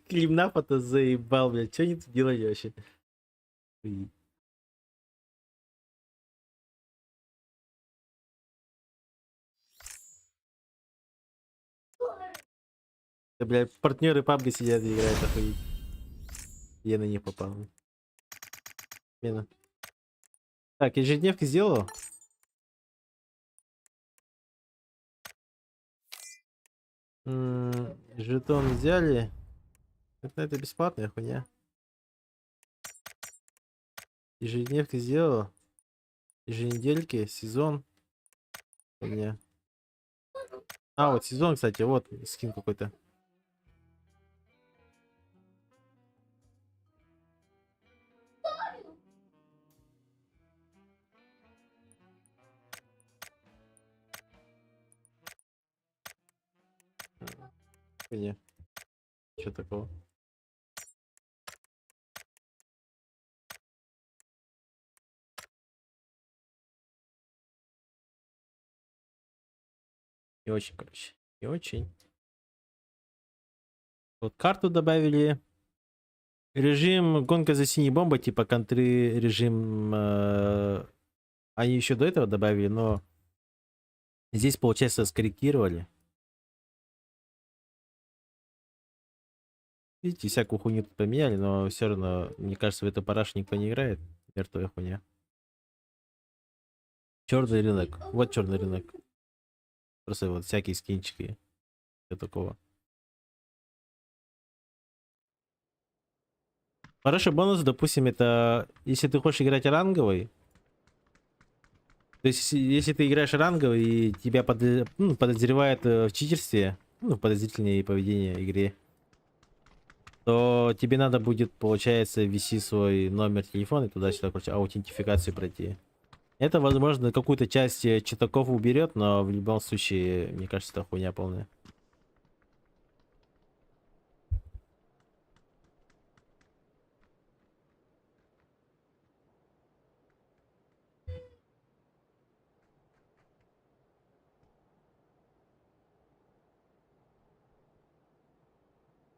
Климнаф это заебал, блядь. Что они тут делали вообще? Ой. Да, блядь, партнеры пабга сидят и играют, охуеть. Я на них попал. Мена. Так, ежедневки сделал. Жетон взяли. Это бесплатная хуйня. Ежедневки сделал. Еженедельки, сезон. Хуйня. А, вот сезон, кстати, вот скин какой-то. Хуйня. Что такого? Не очень, короче. Не очень. Вот карту добавили. Режим гонка за синей бомбой, типа контры режим. Они еще до этого добавили, но здесь, получается, скорректировали. Видите, всякую хуйню тут поменяли, но все равно, мне кажется, в эту парашу никто не играет. Мертвая хуйня. Черный рынок. Вот черный рынок. Просто вот всякие скинчики. Все такого. Хороший бонус, допустим, это если ты хочешь играть ранговый. То есть, если ты играешь ранговый и тебя подозревают в читерстве, ну, в подозрительное поведение в игре, то тебе надо будет, получается, ввести свой номер телефона и туда-сюда, короче, аутентификацию пройти. Это, возможно, какую-то часть читаков уберет, но в любом случае, мне кажется, это хуйня полная.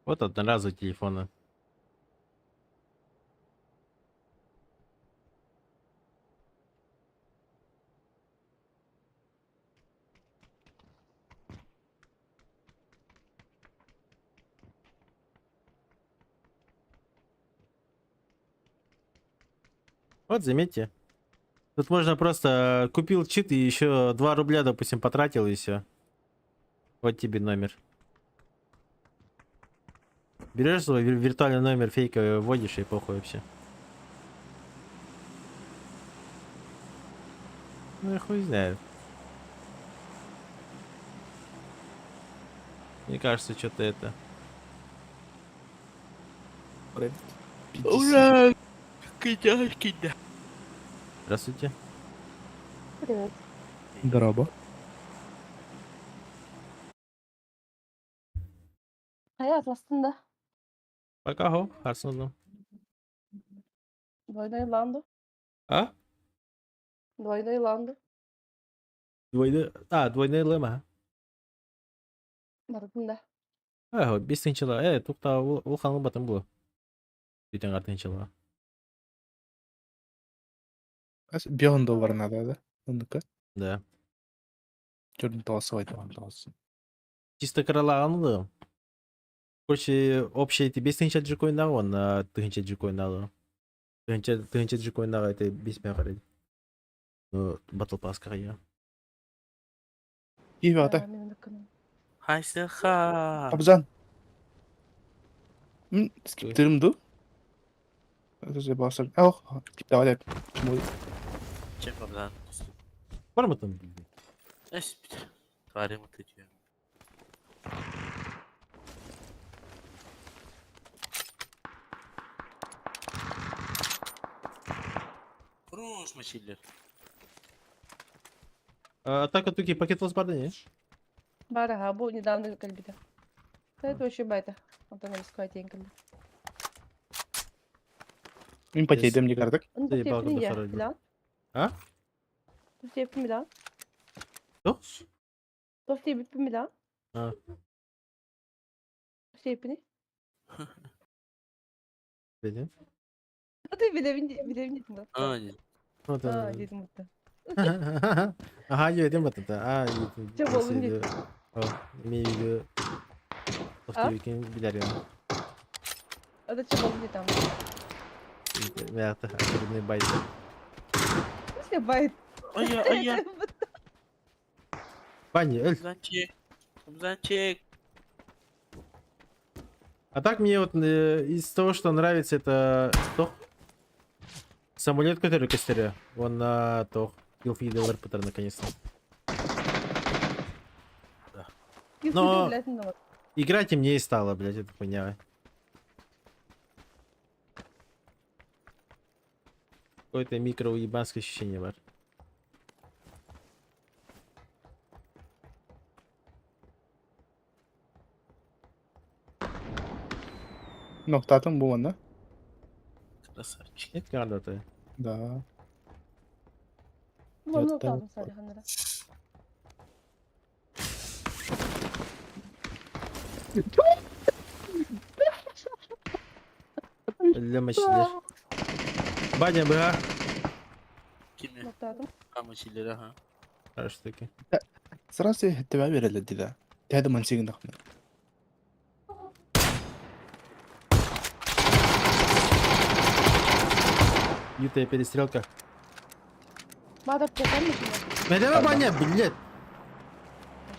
Вот одноразовые телефоны. Вот, заметьте. Тут можно просто купил чит и еще 2 рубля, допустим, потратил и все. Вот тебе номер. Берешь свой виртуальный номер, фейка вводишь и похуй вообще. Ну я хуй знаю. Мне кажется, что-то это. Ура! Кидяшкина. Здравствуйте. Привет. Здорово. Hayat aslında Пока, го. Harsun. Двойной yılandı. А? Двойной yılandı. Двойной лема. Барытында. Бес тынчыла. Тукта, ол ханның батын бұл. Бүтін артынчыла. $1 надо, да? Ну-ка. Да. Черный толсой там толсый. Чисто каралағаны. Короче, общий эти бес тынча джикойнағы, он тынча джикойнағы. Тынча джикойнағы это бес мен қарайды. Ну, батл паскаға я. İyi bir ata. Benim de kanım. Хайсаха. Abzan. Skiplerim du. Это же басар. Ох, давай. Почему? Чем Абзан? Var mı там? Эспит. Твари вот эти. Круж мочили. Атака туки пакет возбарда не? Бары ha bu недавно кальбида. Это вообще байта. Вот она рискует еңкілді. Min pateydim ne kardık? Onu Şey, da tepini balkonda ya saraydı. filan. Ha? Bu tepini mi lan? Yok. Bu tepini mi lan? Ha. Bu tepini. Benim. Hadi bir de mi? А, нет. Вот Aa он. dedim mutlu. Ага, yedim batata. Çok olgun değil. Имею в виду. Повторюкин биляр я. O da çok oldu tam. Мята, очередной байт. Nasıl bayt? Ай-я. Ваня, Абзанчик. Абзанчик. а так мне вот из того, что нравится, это то самолет, который костеря. Он на то Килфидел Эрпетер наконец-то. Но- Играть темнее стало, блядь, это хуйня. Какое-то микроуебанское ощущение, бар. Nokta atın bu bana. Красавчик. Нет карта-то. Да. Bunu Yatta- kaldım Salihhanlara. Для мочилер. Баня БА. Kimi? Nokta aldım. Ha mочили, ага. Хорошо таки. Sırası hette verildi de. Tehdi mansigin dakna. Лютая перестрелка. Bağda çeken mi şimdi? Медева баня, блядь.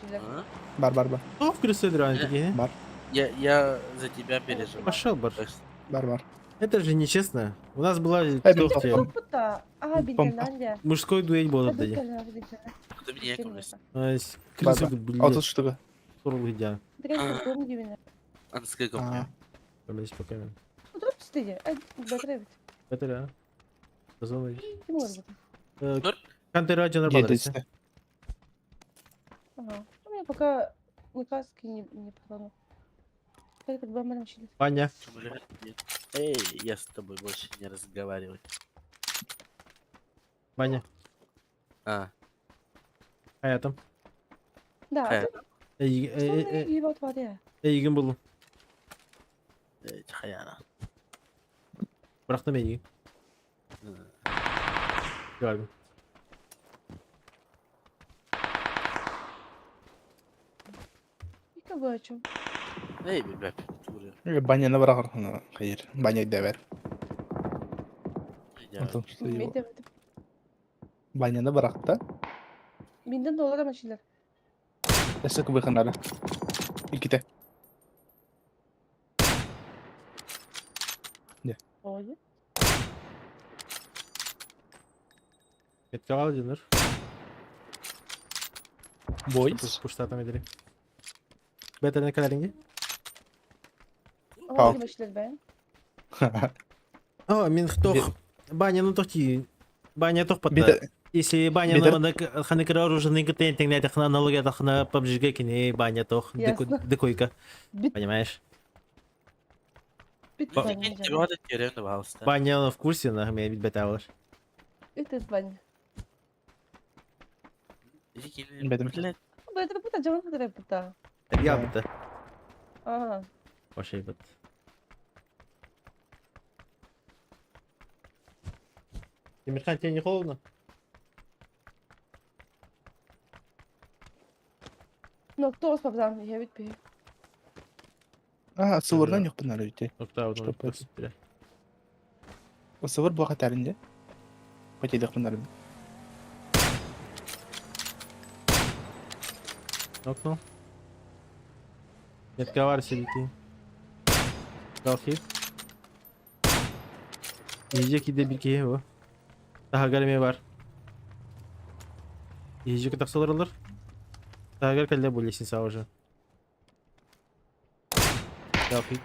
Şimdi. А? Bar. Кто в крысу драны такие? Бар. Я за тебя переживаю. Пошел, бар. Так что Бар. Это же нечестно. У нас была Это тохте, попал. Bu da. Aha Binterlandia. мужской дуэль была Hadi дали. Binterlandia. Куда меня якобы? Крысу, Бар. блядь, 30 штука. турл гидя. Direkt doğum gibi. А насколько у А, меня? Блядь, пока. Oturup istedi. Götürebilir. Это да. Позвони. Kim olur bu? Кантер ради нормально. 7'si. Ага. У меня пока никаски не продано. Как это бомба начали? Баня. Нет. Эй, я с тобой больше не разговариваю. Баня. А, Hayatım. Да, Hayat. sonra iyi bot var ya. İyi buldum. Хаяна. Bıraktım iyi. Gördüm. Bir kapı açım. Эй, ребят, туры. Banyana bırakır. Ha, hayır. Banyayı dever. Я Anladım. işte iyi o. Bilmeyi demedim. Banyana bırak da. $1000 ama şeyler. Eski bakınları. İki de. Oy. Metkaval denir. Boys. Kuşlardan ederi. Беттер'ın калеринги. Ama Al. gibi işler be. О, мен тох. Баня, ну тох ти. Баня тох Bir пата. de Если баня Бедер- на ханекра оружейный контент, на это аналогия на PUBG кини баня тох. Ясно. Декойка. Bit, Понимаешь? bit Bak banyo ikinci bir canım. adet görevim de var aslında. Баня в курсе, на меня ведь бета Ütes banyo. İkinci Benim- millet Bu da puta canım kadar puta. Я Да. бета. Ага. Вообще бет. Тимирхан, тебе не холодно? Ну, кто спабзан? Я ведь пью. sıvırdan yok bunlar öyle. Октав, ну, Что просто теперь. O sıvır bu hatarında. Kaçıydık bunların. Нокнул. Не отговаривайся, лети. Дал хит. Yiyecek de bir kere bu. Daha gelmeye var. Yiyecek taksalar alır. Daha gel kalede bu lesin sağ hoca. Dal hit.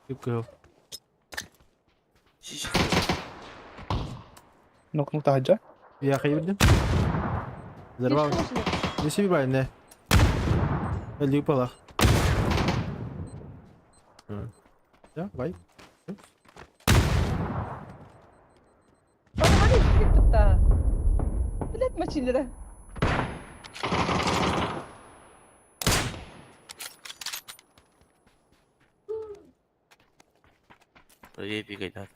Yok. şiş. Nokta hacca. Я ходил. Взорвал. Не себе правильно. Или упала. Да, бай. Ama hadi git puta. Bilet maçıyla. Böyle bir gayet.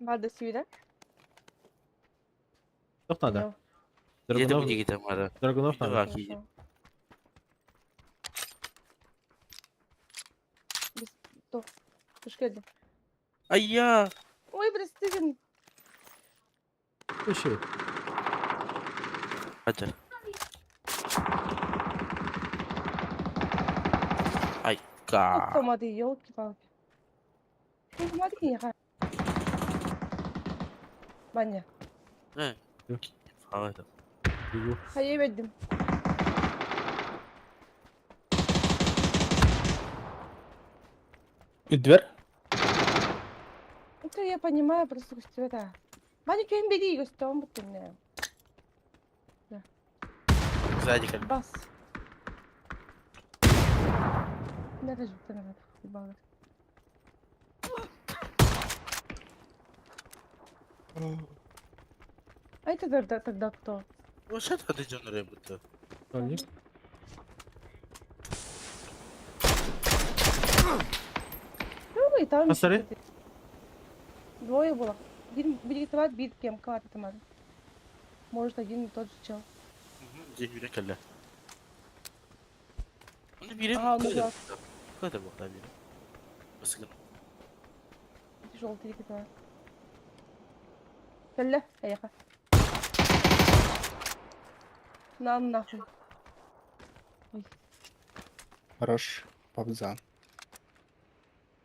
بعد السويدة. Çok надо. Yedi bu Драгунов. gidelim hadi. Драгунов Bir de надо. bak. Хорошо. Без... То. Hoş geldin. Ay ya. Ой, простите. Şey. Hadi. Ay ka. Tutamadı, елки-палки. Ну, смотри, я. Баня. Ne? Yok. Hadi. Yok. Kaybettim. Üdver. Это я понимаю, просто что это. Баня, кем беги, гостем, вот ты мне. Güzel dikkat. Бас. Не режу, ты надо. Ебало. А это тогда кто? O şey hadi can oraya burada. Oldu. Ну, и там. Посмотри. еще двое было. Один будет рисовать, бит кем, кого-то там. Может, один и tот же чел. Cehbine kelle. Onu biri Aha, onu kadar bak. kadar bak abi. Basıkın. Желтый рисовать. Калля, поехали. Нам нахуй. Хорош. Pabzan.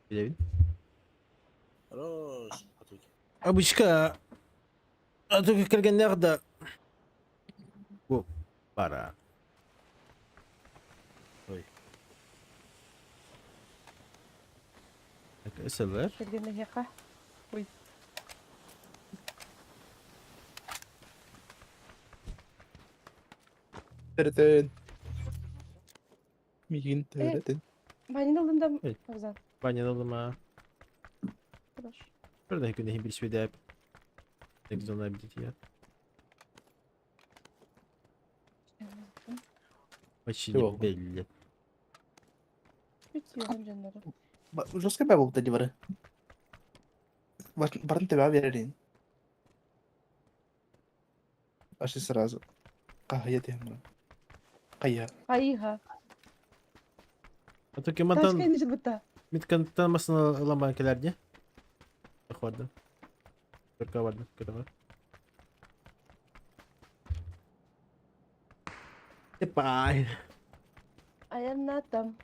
Bilevin. Хорош. Hadi. Обычка. А только кіргенлерді. Bu. Para. Ой. SLR. Кергенде яқа. Ой. Tırtın. Migin tırtın. Банин алдында Эй. Абзал. Баня алыма. Хорош. Бірді күнде бір сведе. Экзона бдит я. Почти не Yok. belli. Bitiyorum canları. Жестко бе бұл тәді бары? Барын тебе верерин. Аши сразу. Кахая тем. Кая. Айға. А то Ташка кемантан енді жылбытта. mitkantlamasını alan kelerde. Bak vardı. Kırka vardı. Kırka var. Епай. Аяна там.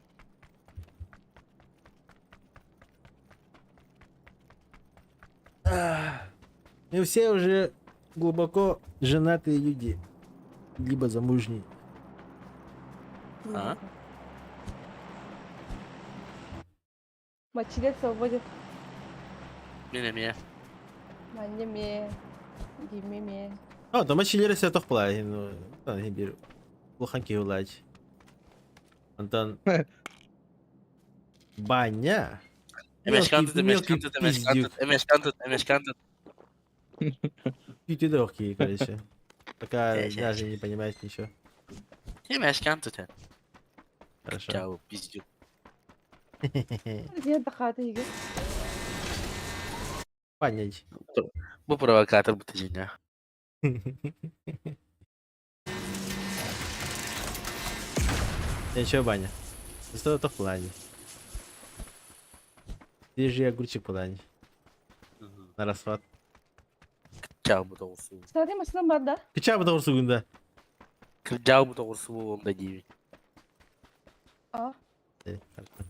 Мы все уже глубоко женатые люди. Либо замужние. А? Мочилец свободен. Мне. Манне ме. Диме ме. А, то мочилері ся тох плай. Ну, там не беру. Лоханки гулять. Антон. Баня? Эмешкан тут, Мелкий эмешкан тут, эмешкан пиздюк. тут, эмешкан тут, эмешкан тут. Ты легкий, короче. Пока Ща, даже ща. не понимаешь ничего. Эмешкан тут. Хорошо. Чао, пиздюк. Я дохата иге. Понять. Bu провокатор bu тежиня. Ничего, Баня. Что это в плане? Свежий огурчик в плане. На расход. Çağı bu doğrusu. Sade masına barda. Кыча бы doğrusu günde. Çağı bu doğrusu bu onda gibi. А, Хорошо.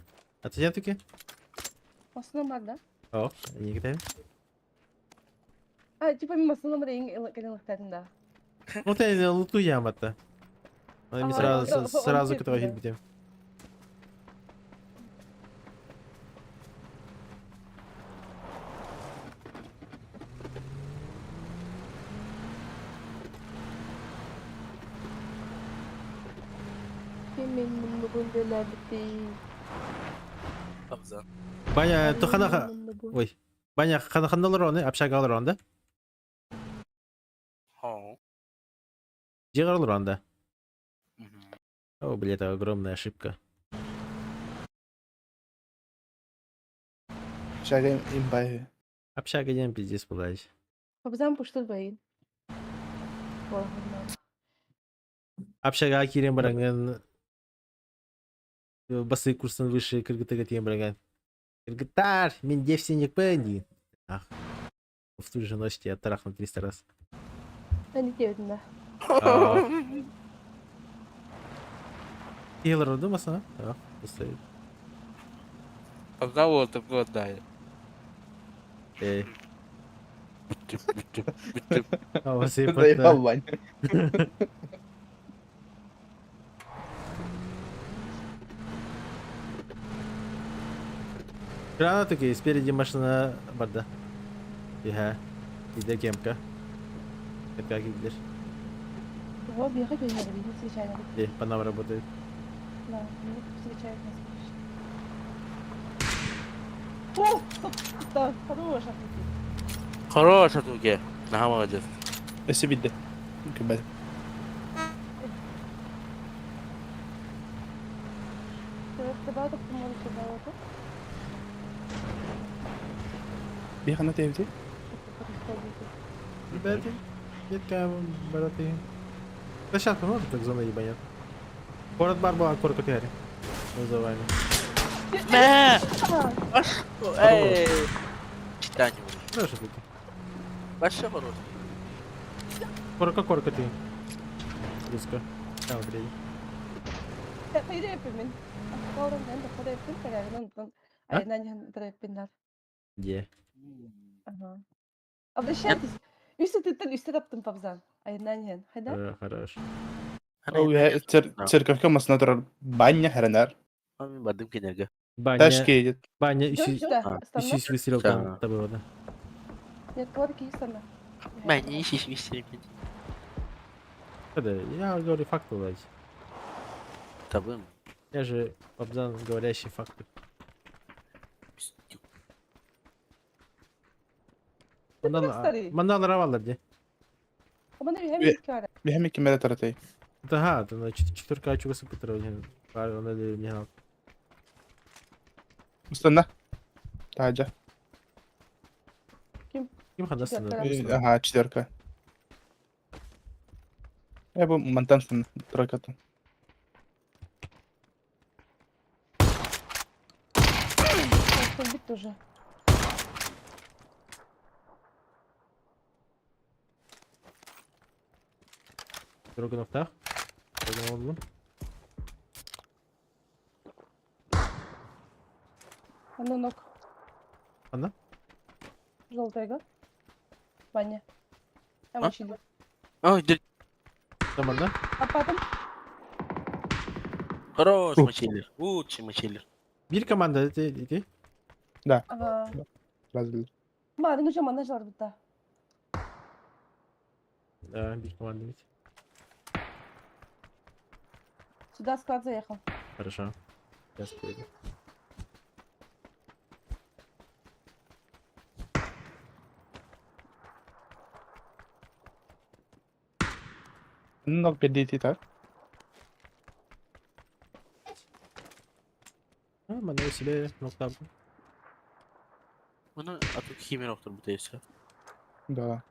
А ты зачем таки? masına barda. О, не кидаем. А, типа masına barda en кенелыктеринде. Вот я луту ямата. Мы А, сразу, он сразу нет, которого да. хит будем. Kimin bugün bitti. Abza. Баня, то хана... Ой. Баня, хана лороны, общага лоронда. Ha. Джигар лоронда. О, блин, это огромная ошибка. Şaka imbayı. Общага не пиздец плачь. Абзам пуштурбайын. Болғаннан. Общага кирен баранган. Басы курстан выше кыргытыга тем баранган. Кыргытар, мен девственник пэнди. Ах. В ту же ночь тебя тарахну 300 раз. Ben de diyordum. Healer oldu mu sana? Yok. Bu sayı. Abza oldu bu odaya. Bütün. Havası yapıp Заебал, Вань. Гранаты такие, спереди машина борда. Ига. Иде кемка. Это как видишь? Его бегать не надо, не случайно. По нам работает. Да, не встречают нас. О, да, хорошая. Хорош атуке. Наха молодец. Если видно. Мükemmel. Тебе так помолиться давати. Bir kanat evde. Ребята, детка, бороты. Площадка, ну, как зона ебанет. Город Барбара, корка Терри. Вызываем. Ne? Ey. Cidden vurur. Хорошо таки. Başla хорош. Корка ты. Близко. Там, приедем. Hayır yapayım. Doğru, ben de para yapayım. Kararından ayından para yapayım. Где? Ага. Обращайтесь. Üste taptım Pabzan. Ayından hen. Hadi. Хорош. O ya церковка масына тұрар. Баня хәрәнәр. Abi badım kenarga. Баня, Ташки едет. баня, Dört ищи üstte. выстрел Да. там тобой вода. Нет, кладки sana. Ben niye şişmiştim? Я говорю факты, Владь. Tabii. Я же Пабзан, говорящий факты. старый. Мандал равалlar где? Ama ne hem Ve- iki ara. Bir hem iki mele taratay. Это ага, это на 4К чего сыпать он или не надо. Mustanna. Taca. Kim хадасın? Четвёрка. Ага, четверка. Я бы монтан стану. Тройка там. Бит тоже. Дорога на втах. Дорога на углу. Ну ног. Она? Желтая. Ваня. Там А? учили. Ay dur. Там одна? А потом Хорош Ух. мочилер. Лучший мочилер. Bir komanda dedi. Ага. Разве. Madem hocam bandaj var burada. Да, bir komanda dedi. Сюда склад заехал. Хорошо. Сейчас приеду. Nok PDT tak? Ha, ben de öyle nokta aldım. Bunu atıp kimin yoktur bu değilse. Да.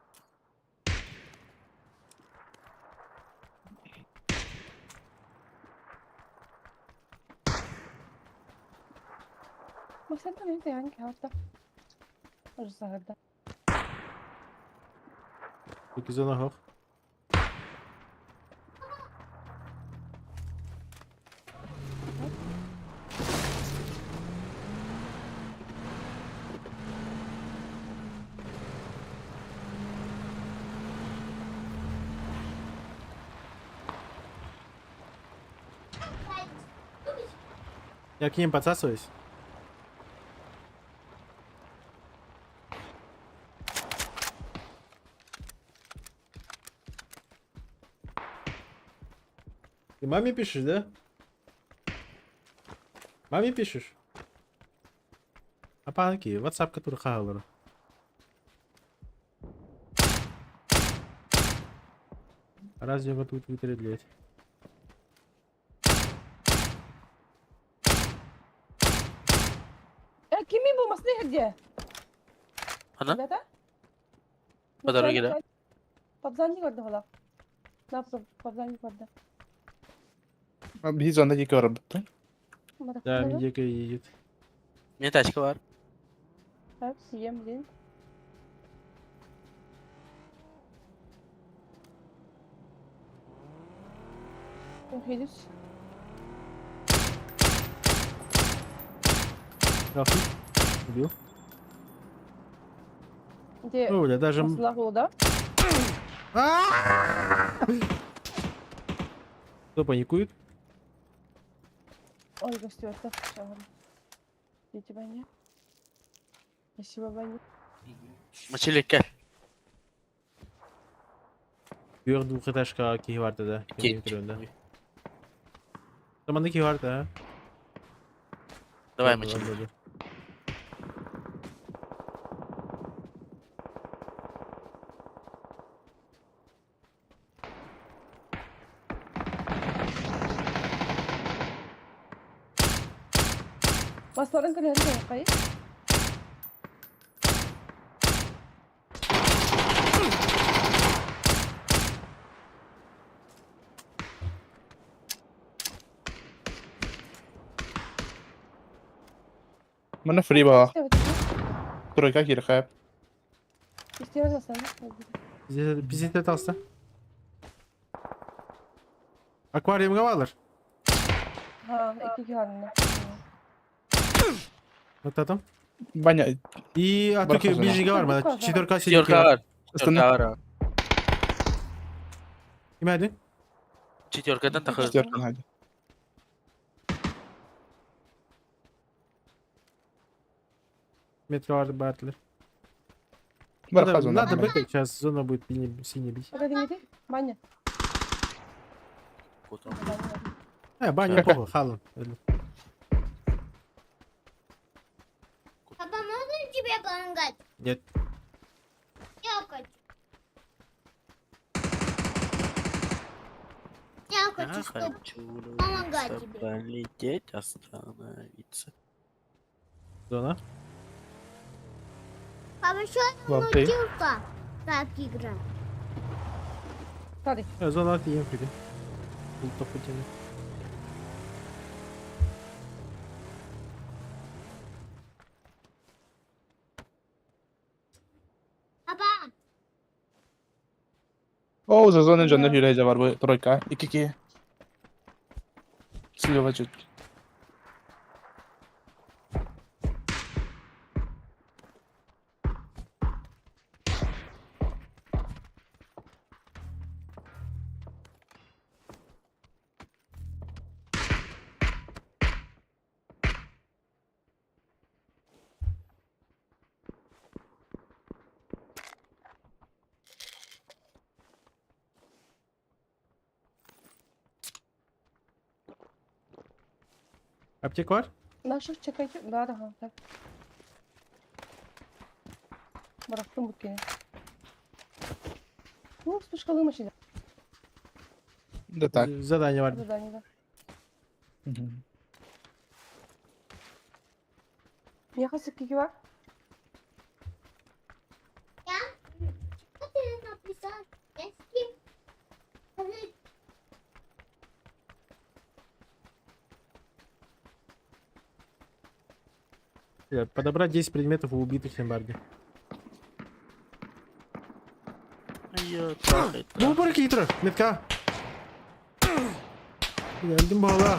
Bak sen de neyse yani kağıtta. Orası sahada. 8 hoch. Я к ним подсасываюсь. Ты маме пишешь, да? Маме пишешь? А панки, WhatsApp, который хавал. Разве его тут вытребляет? Kimin bulması ne hediye? Ana? Rебята? По дороге, да? Подзанник orada hala. Ne yaptın? Подзанник orada. Biz ondaki gördük. Да, Медика едет. Мне тачка var. Evet, съем один. Henüz. Охуй. Убил. Где Ну, бля, даже... silah oldu da? Кто паникует? Ой, гостёрка. Идите, Баня. Спасибо, Баня. Mочилер gel. Büyük двухэтажка ki vardı da. Gel. Benim önünde. Zamandaki vardı ha. Давай Ладно, мочилер. ладно. Basların kalemi de yok, hayır. Mana free ba? Evet, Тройка kira kayıp. istiyorsan sen. Bizi de alsa. Akvaryum alır. Ha, iki halinde. Вот там. Banyak. И а только Бархазина. ближнего var mı? Бархазина. Четверка Четверка var. Üstünde. Четверка var. Kim hadi? Четверкадан takılır. Четверка hadi. Метро vardı Bartler. Barkaz Надо, onda. надо бэкать, сейчас зона будет синий бить. Hadi hadi. Banyo. Потом. Баня похуй, халан. Папа, можно тебе помогать? Нет. Я хочу. Я Я хочу, чтобы хочу помогать улыбнуться, тебе. полететь, остановиться. Зона. Папа, что Лапты. научился так играть? Hadi. Zona atayım free. Bul topu canı. Папа, O za zonun canında hile var bu Troika. 2-2. Silva çık. Аптека var? Наших чекайте. Да, да, так. Bıraktım butkeni. Ну, спушкалыма şimdi. Да так. Задание var. Заданияда. Мгм. Яха кiki var. Что ты написал? Эски? Скажи, Подобрать 10 предметов у убитых Ломбарди. Ayyo, трахай, Bu трахай. бар кейтер, метка. Geldim bağla.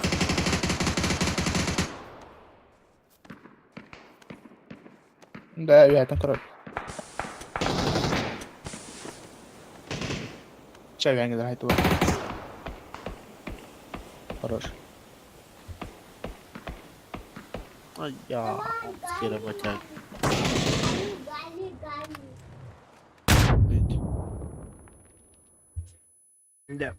Да, я там кровь. Чай вянги, давай туда. Хорош. Ay ya. Askere bacak. Гали, гали. Видите? Да.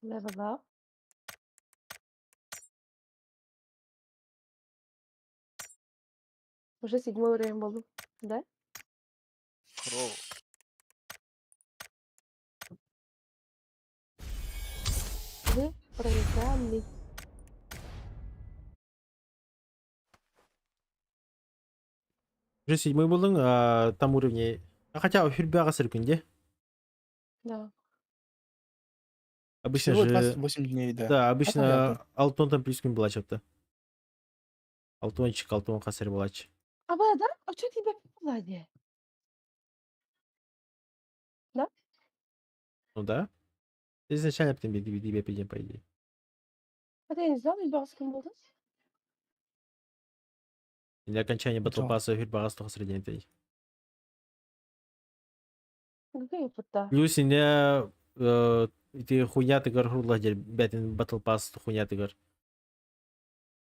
Level up. Уже 7 уровень был. Да? Kro. Вы проиграли. Уже 7-й buldun, там уровни. Хотя в Фербяга сыркунде. Да. Обычно Всего же... 28 дней, да. Да, А обычно алтон там плюс күн булачак та. Алтончик, алтон касыр булач. А вы, да? А что тебя попадание? Ну да. Изначально потом тебе придем, по идее. Это я не знала, я с кем был. Для окончания батл Ничего. пасса Фербяга столько средний тей. Какая пута? Плюс не... Ты хуйня тыгар хурладер, бятин батл пасс хуйня тыгар.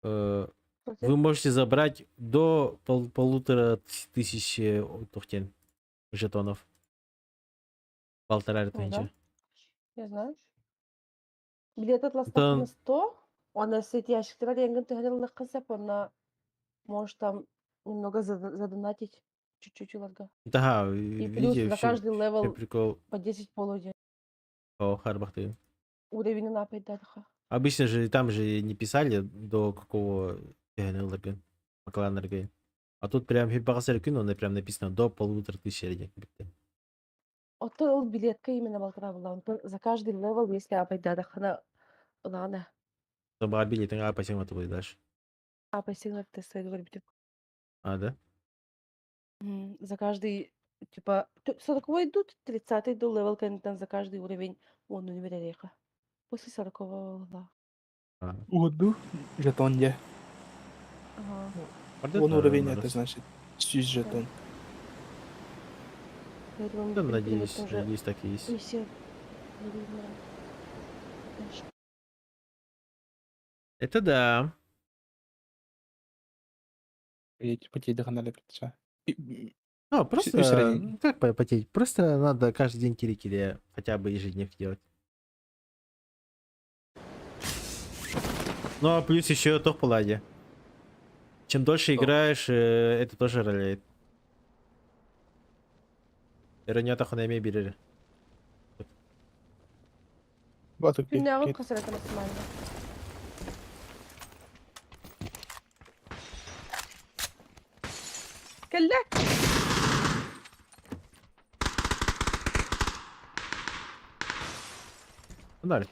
Вы можете забрать до 1500 тухтен жетонов. Полтора Ну да. ретенча. Я знаю. Билет от Это- на 100. Он на сети ящик я говорил, на можешь там немного задонатить. Чуть-чуть ларга. Да, И плюс видите, за все каждый левел прикол. по 10 полуден. О, харбахты. Уровень на 5 дадаха. Обычно же там же не писали до какого ларган. Маклан ларган. А тут прям Фербяга күн, он прям написано до 1500 ларган. Вот ол билетка именно балкара была. Он за каждый левел, если апать дадаха на Чтобы билетин апасен это будет дальше. апай сигнал стоит говорить. А, да? За каждый, типа, 40 идут, 30 до левел, там за каждый уровень он университета. После 40-го левела. А. Году жетон я. Ага. Он уровень, это значит 100 жетон. Я думаю, Да, мы надеюсь, уже надеюсь, так и есть. миссия. Не видно. Дальше. Это да. Я типа тебе догнали придется. Ну, Всё просто, средний. как потеть? Просто надо каждый день кири-кири, хотя бы ежедневно делать. Ну, а плюс еще то в паладе. Чем дольше играешь, это тоже роляет. Ранята хунами бирер. Вот окей. Финал касается максимально. كلك Дали.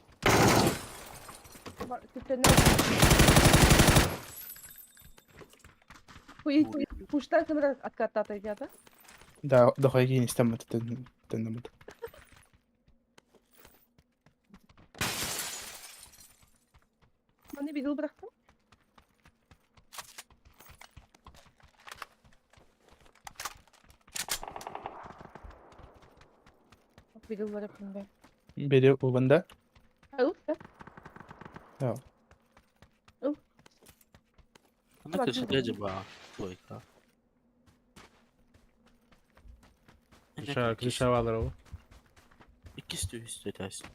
Пуштан камера откатата идет, Да, до хайги не стам это тендамут. Hani bir yıl bıraktım. Bak, bir yıl var hepimde. Biri bu bende. Al ya. Ya. Ne Bak, kaçırdı burada. acaba? Loika. Ключова дорога. İkisi de üstü dersin.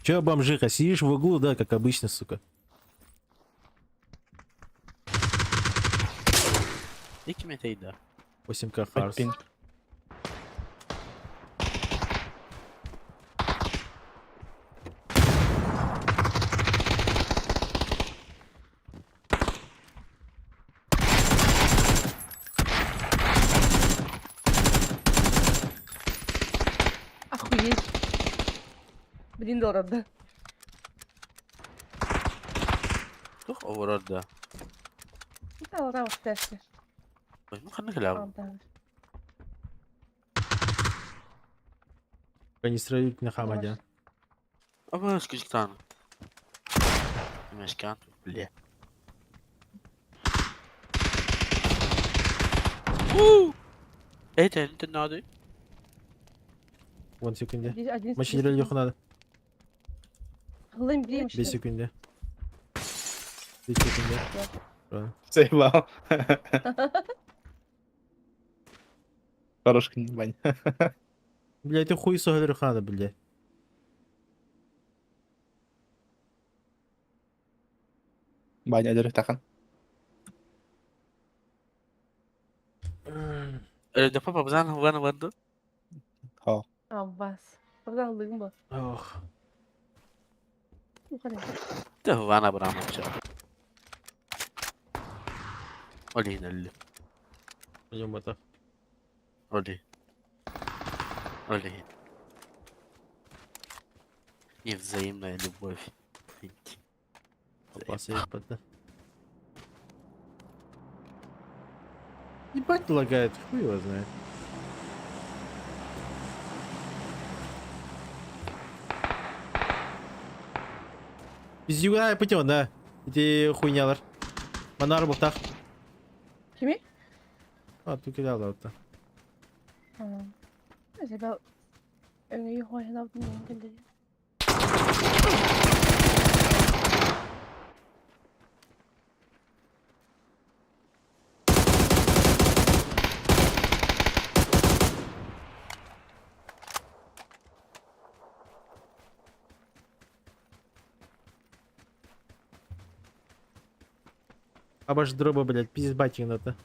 Че, бомжиха, сидишь в углу, да, как обычно, сука. İki meteydi. 8К Харс. Пинг. Охуеть. $1. Да. Toch over da. Да, да, вот тесте. Ой, ну хана кляв. Они стреляют на Хамаде. Ama скажитан. Мешкан, бля. Это не надо. Вон секунде. Один Мачинерель Леху надо. Глым блин. 2 секунде. 2 секунде. Правильно. Заебал. Хорош, Бань. Блядь, ты хуй говорю, надо, блядь. Баня дөрек тахан. Öyle papa bizden bana vardı. Хо. Аббас. Buradan глым bu. Ох. Bu kadar. De bana bırakmışlar. Oli nelli. Пойдем это. Oli. Oli. Невзаимная любовь. Последний пота. Ебать лагает, хуй его знает. Пиздюга путем, да. Эти хуйнялар. Манар бухтах. Kimi? А, тут кидал да. Tamam. Neyse ben öneyi hoşlandım. Göndereyim. Обож дроба, блядь, пиздец батик надо.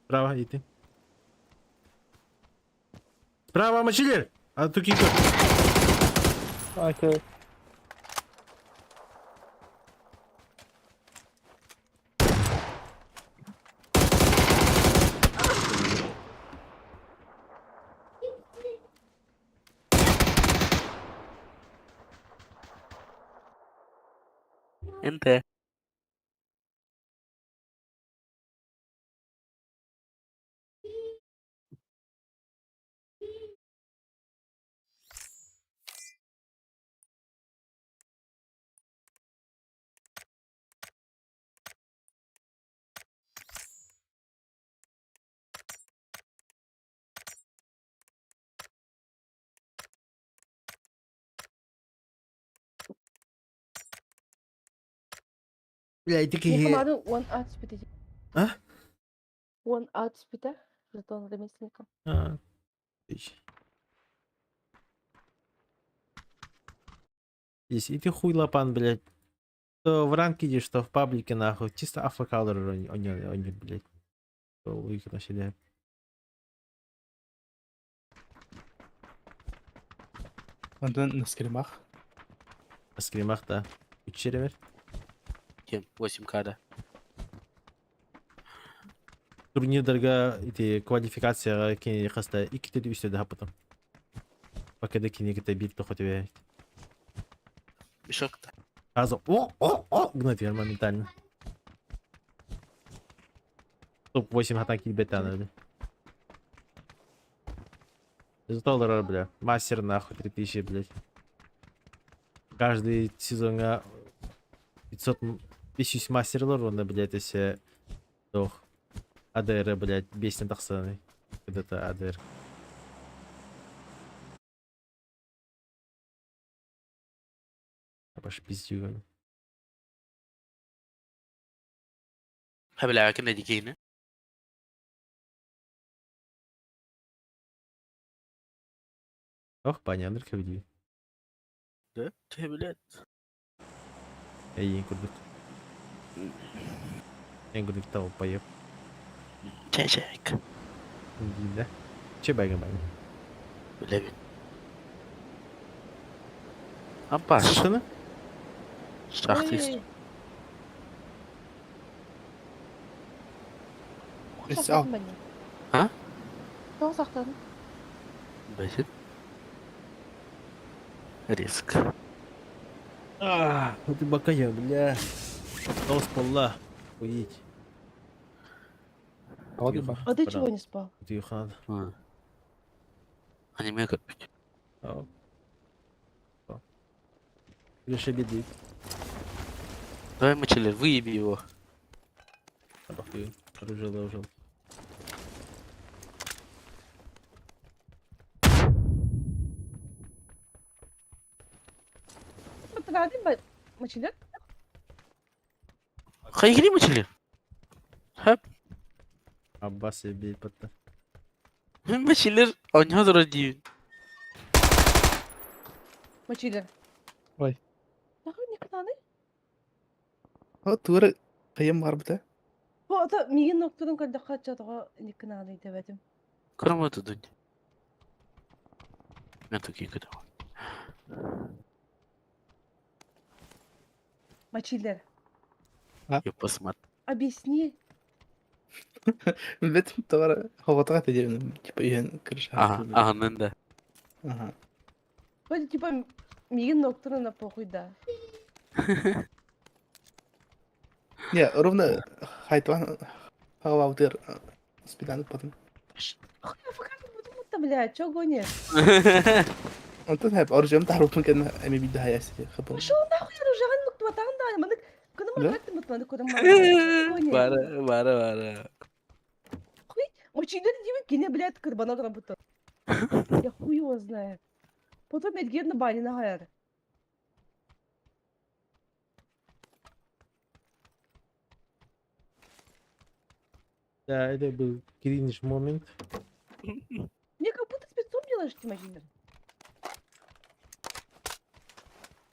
Справа, и ты. Справа, мочилер! А тут кика. Окей. Inte. Блядь, Не такие... команду one out спите. А? One out спите. Жетон ремесленника. А, тысяч. Здесь, и ты хуй лапан, блядь. Что в ранкеде, что в паблике, нахуй. Чисто афрокалор, они, блядь. Что их населяют. Ondan на скримах. На скримах, да. 3 червер. Kim? 8K'da. турнирдарга ити квалификацияга кини хаста 2 үстөдө хапытым. Пакеде кини кете бир тохот тебе. Бишок-то. Сразу о гнать я моментально. Топ-8 атаки бетана, бля. $100, бля. Мастер нахуй 3000, блядь. Каждый сезонга 500 мастерлар, он, блядь, если дох. АДР, блядь, бесен тахсаны. Это АДР. Баш пиздюган. Habla que ne dikine. Ох, понятно, как види. Да? Ты, блядь. Эй, курдук. Я говорю, того поеб. Чайчайк. Да. Че байган. Блядь. Ампаш. Слышно? Шахтист. Ой. It's Сақтадың out. ба не? А? Тоғы сақтадың. Бәсет. Риск. Ну ты бакая, бля. Нос полла. Уедь. Алады бар. А ты Бра. чего не спал? Ты хана. А. Аниме копить. Ау. Лишь беды. Давай, мочелер, выеби его. Абахты. Оружие должен. Батырадың ба? Мочилер? Хайгри, мочелер. Хап. Аббас и бей потта. Мочелер. Ойнады радио. Мочилер. Ой. Нахуй не кынады? О, тура кыйым бар бите. О, ата миген нокторун калда качатыга не кынады дебедим. Кырма тудun. Мен такие кыды. Мочилер. Я посмотрю. Объясни. Бит тура хаватага тедем. Типа иен кырыш. Ага, да. Ага. Вроде типа миген нокторун на похуй да. Не, ровно хайтван хаваутер спиданып потом. Хуй, а пока буду мутта, блядь, чё гонишь? Онтон хеп оржем тарупун кен эми биде хаяси хапын. Пошел нахуй, я ружаган нуктватан да, мандык кыным Да? агат мутманды кодам мандык. Бара. Хуй, мочилер диви кине, блядь, кырбана работа. Я хуй его знаю. Потом Эдгер на бане нагаяр. Да, это был кринж момент. Мне как будто спецом делаешь, ты мочилер.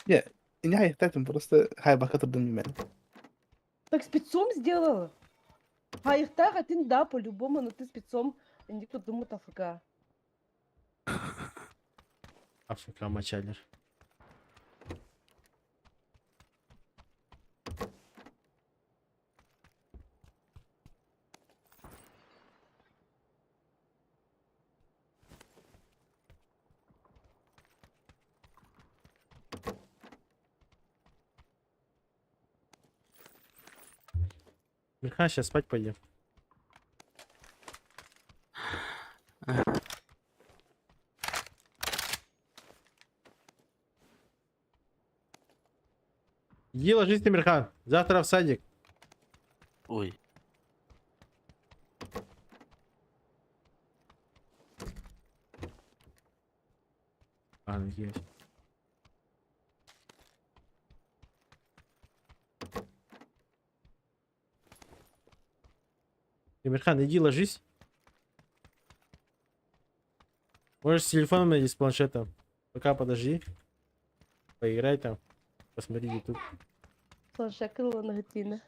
Не хайтатым просто хайбака турдум мен. Так спецом сделала. А их так, а ты да, по-любому, но ты спецом, никто думает АФК. АФК мачалер. Мирхан, сейчас спать пойдем. Иди ложись, Мирхан. Завтра в садик. Ой. А, ну есть. Эмирхан, иди ложись. Можешь с телефоном или с планшетом. Пока подожди. Поиграй там. Посмотри YouTube. Слушай, крыло на гатина.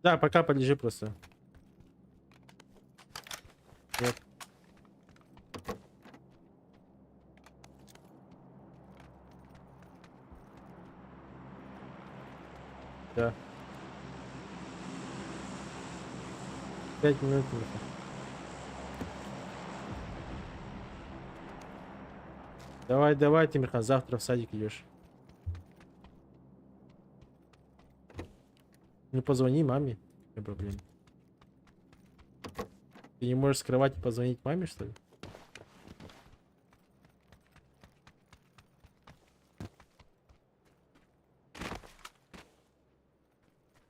Да, пока полежи просто. Вот. Да. 5 минут. Миха. Давай, давай, Тимирхан, завтра в садик идешь. Ну позвони маме. Не проблем. Ты не можешь скрывать и позвонить маме, что ли?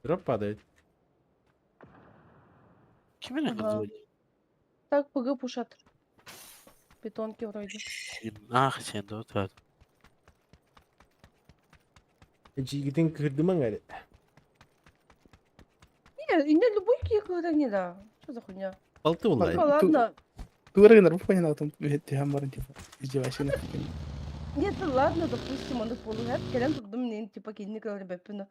Дроп падает. Кем я Ага. звонит? Так, ПГ пушат. Питонки вроде. Sen de otur. Жигитин кырдыма гали. Не, и не любой кикают они, да. Что за хуйня? Болты Ну улай. ладно. Тура гынар бу поняла там ветти хамбарын типа. Издевайся на. Нет, ну ладно, допустим, он полугат, келен турдум нен типа кинни кылар беппино.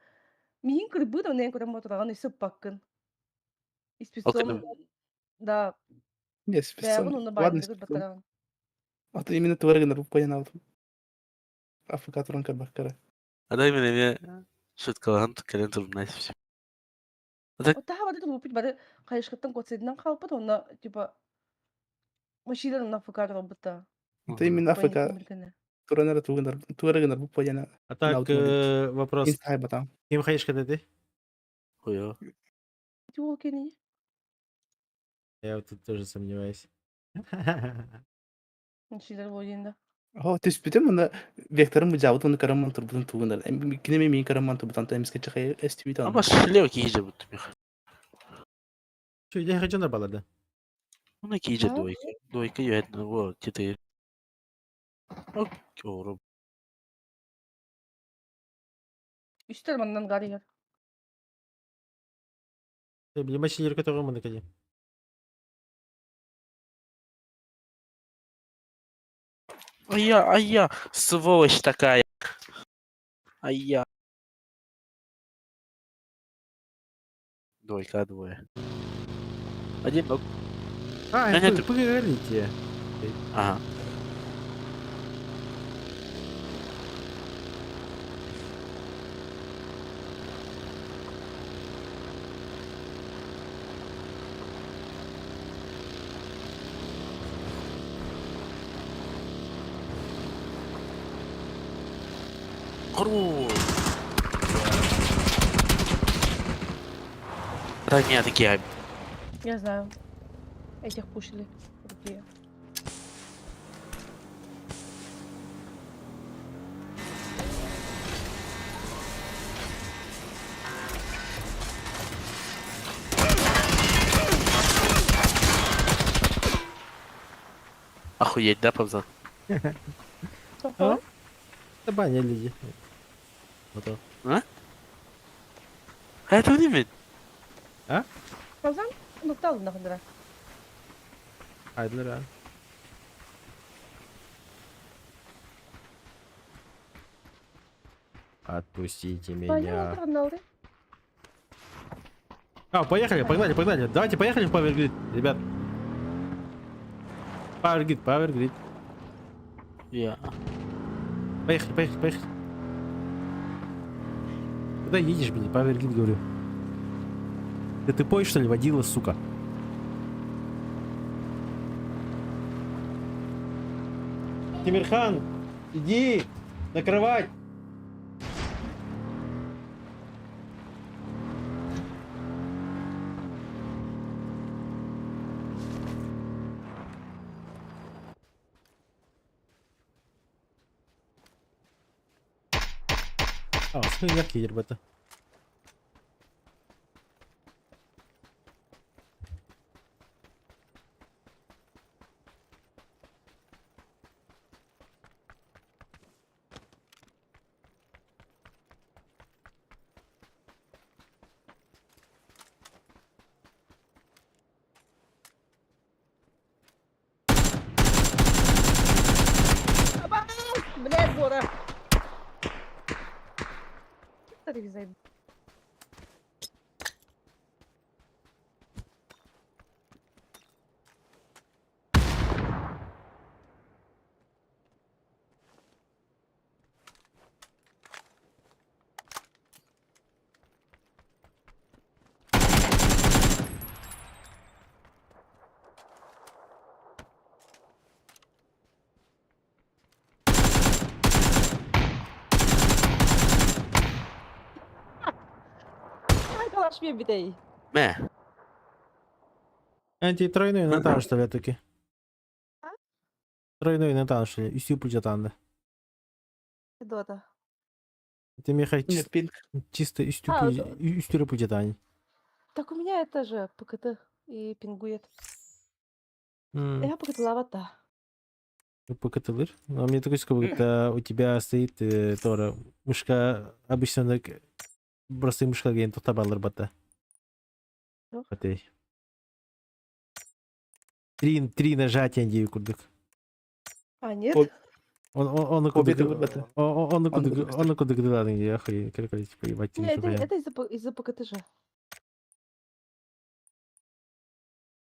Миин кырбыт онен көрөм мотораган исып баккын. Испецом, да, Не, бягын спецом. уну Ладно, байнды спецом. кырбаттараган. А то именно тура гынар бу поняла там. АФК туран карбаккара. А дай мне шуткалан келен турнайс все. Оттаха бады турбуппит бады кайышкыттан котсайдынан калпыт, онна типа машинаны нафыкар робыта. Это именно АФК Понятно. тура гынар бу поняла. А так, вопрос. Инстай батам. Ким хаешь когда ты? Хуё. Тюл кени. Я вот тут тоже сомневаюсь. Шилер бойында. О, ты спитем на вектором бужавут он караман турбутун тугундар. Кинеме ми караман турбутан таймске чахай эстивит Ama ан. шлео киже будто меха. Че, я хочу на балада. Ona киже А? дойка. Дойка юет на во тите. Ок, ору. Үстер мандан гаригер. Ты блин, машинер, который мы наконец. Ай-я, сволочь такая. Ай-я. Дойка двое. Один ног. А, Да нет, поговорите. Ага. Хорош. Да нет, такие. Я знаю. Этих пушили. Другие. Охуеть, да, Павзан? Софа? Это баня люди. Вот он. А это не мен. Казан? Нуктал на хандра. Айдлера. Отпустите Баня меня. латранналды. А, поехали, погнали, погнали. Давайте поехали в Power Grid, ребят. Power Grid, Power Grid. Я. Поехали, поехали, поехали. Куда едешь, блин? Power Grid, говорю. Ты тупой, что ли, водила, сука? Тимирхан, иди на кровать. А, смотри, як їдер бета. Блядь, Бора. Ревизай. Аш бе битей. Мэ. Тройной натан, что ли, таки? А? Тройной натан, что ли? Исю пуджатанды. Дота. Это меха Нет, пинг. чисто А, истюры пуджатани. так у меня это же ПКТ и пингует. Я ПКТ лавата. Покатылыр. А мне такой как будто у тебя стоит Тора. Мышка обычно просто мышка ген тохтабалыр бата. Жоқ. Батей. Три нажатия дию курдык. А, нет? Он Хобби кудык. ты бата. Он кудык дыладың я охуй. Короче, поебать. Не, это из-за ПКТ же.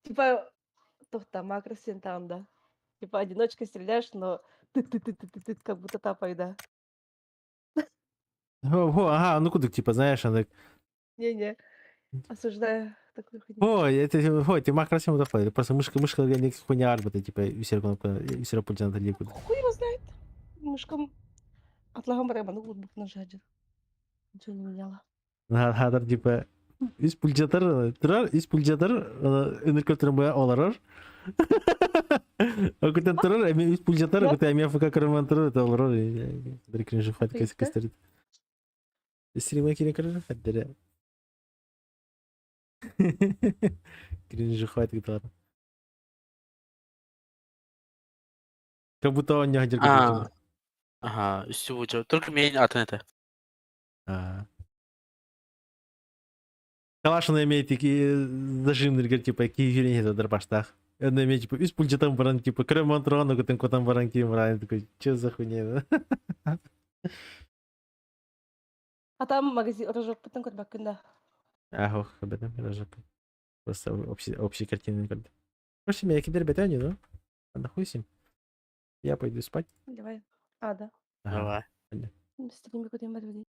Типа, тофта макрос там, да. Типа, одиночкой стреляешь, но тык-тык-тык-тык-тык, как будто тапай, да. Ага, ну кудык, типа, знаешь, она... Не-не, осуждаю такую хуйню. Ой, ты макро всем доходит. Просто мышка не хуйня арбата, типа, и все пульчан на куда. Хуй его знает. Мышкам отлагам рэба, ну вот бук нажать. Ничего не меняла. Хатар, типа, из пульчатар, из пульчатар, энерготром бы оларар. Окутан турар, из пульчатар, окутан я фк кармантар, это оларар. Дрикрин же фат кайсы кастерит. Стрима кире карар, хатдера. Кринжи хватит гитара. Как будто он не хотел А. Ага, всего чего. Только мне атнета. Калашина имеет такие зажимные, типа, какие юрини это дробаштах. Он имеет, типа, из пульча там баран, типа, кремонтрон, но там котам баранки мран, такой, чё за хуйня? А там магазин рожок потом кот бакында. Ах, об этом рожок. Просто общей картины не картины. Короче, меня кидер бетани, ну? А нахуй с ним. Я пойду спать. Давай. А, да. Давай. Стриме куда я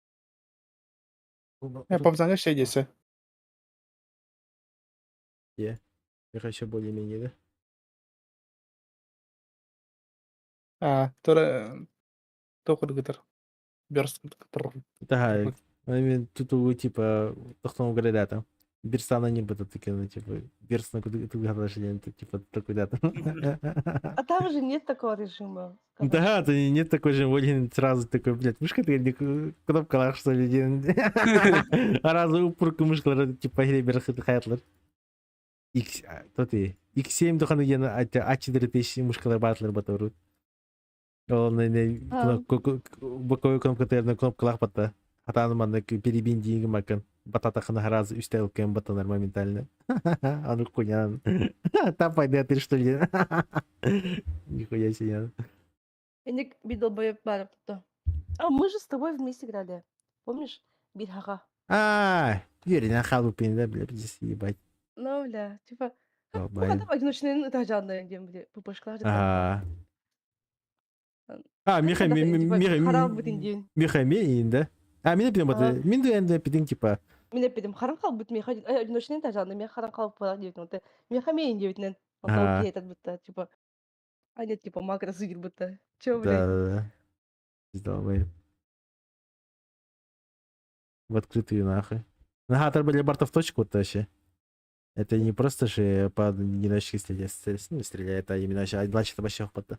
Я повзаня ще десе. Я хочу более-менее, да? А, тора... Тохур гитар. Бёрст гитар. Да, тут, типа, тохтом города там. Бирстана не будет такие, ну, типа, бирстана куда гадашение, типа, такой да там. А там же нет такого режима. Да, то нет такой же воли сразу такой, блядь, мышка ты кнопка лах, что ли, а разу упурка мышка, типа, гребер хайтлер. X, то ты, X7 доханы ген, А4000 мышкалар батлер батарут. Ол боковой кнопка терна кнопка лах бата. Хатаны манда перебин дейінгі макан. Батата хана разу үстел кем батанар моментально. Аны хуйнян. Тапайды ты что ли? Нихуя себе. Эник бидолбоеб барып то. А мы же с тобой вместе играли. Помнишь? Бирхага. Юрий на халупе, да, бля, здесь ебать. Ну, бля, типа... Долбай. Когда одиночные этажанные, где были пупышкалар. Ага. Харам бутин день. Мехамейн, да? Мен пидем бата. Мен да пидем типа. Мен пидем харам кал бут меха одиночные этажанные, мен харам кал пала девять. Мехамейн девять. Он этот будто, типа... А нет, типа макрос игр будто. Чё, блядь? Да. Долбай. В открытую нахуй. Ага, треба для барта в точку вот вообще. Это не просто же по одиночке стрелять, ну, стреляет, а именно два чата вообще хвата.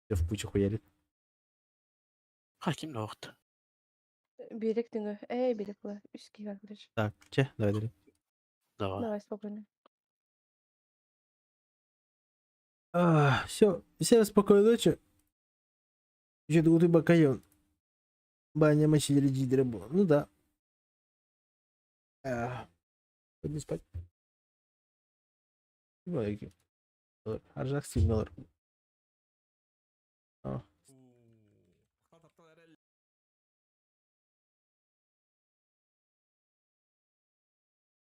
Все в кучу хуярит. Каким нохт? Берег тыңы. Берег была. Үскиге короче. Так, че, давай, давай. Давай. Давай, спокойно. Все, всем спокойной ночи. Еще ты бакайон. Баня мочили дидербу. Ну да. Пойди спать. Лайки. Аржак сигнал.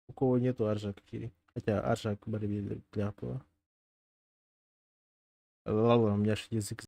У кого нету аржака, Кири? Хотя аржак борьбе для пла. Ладно, у меня же язык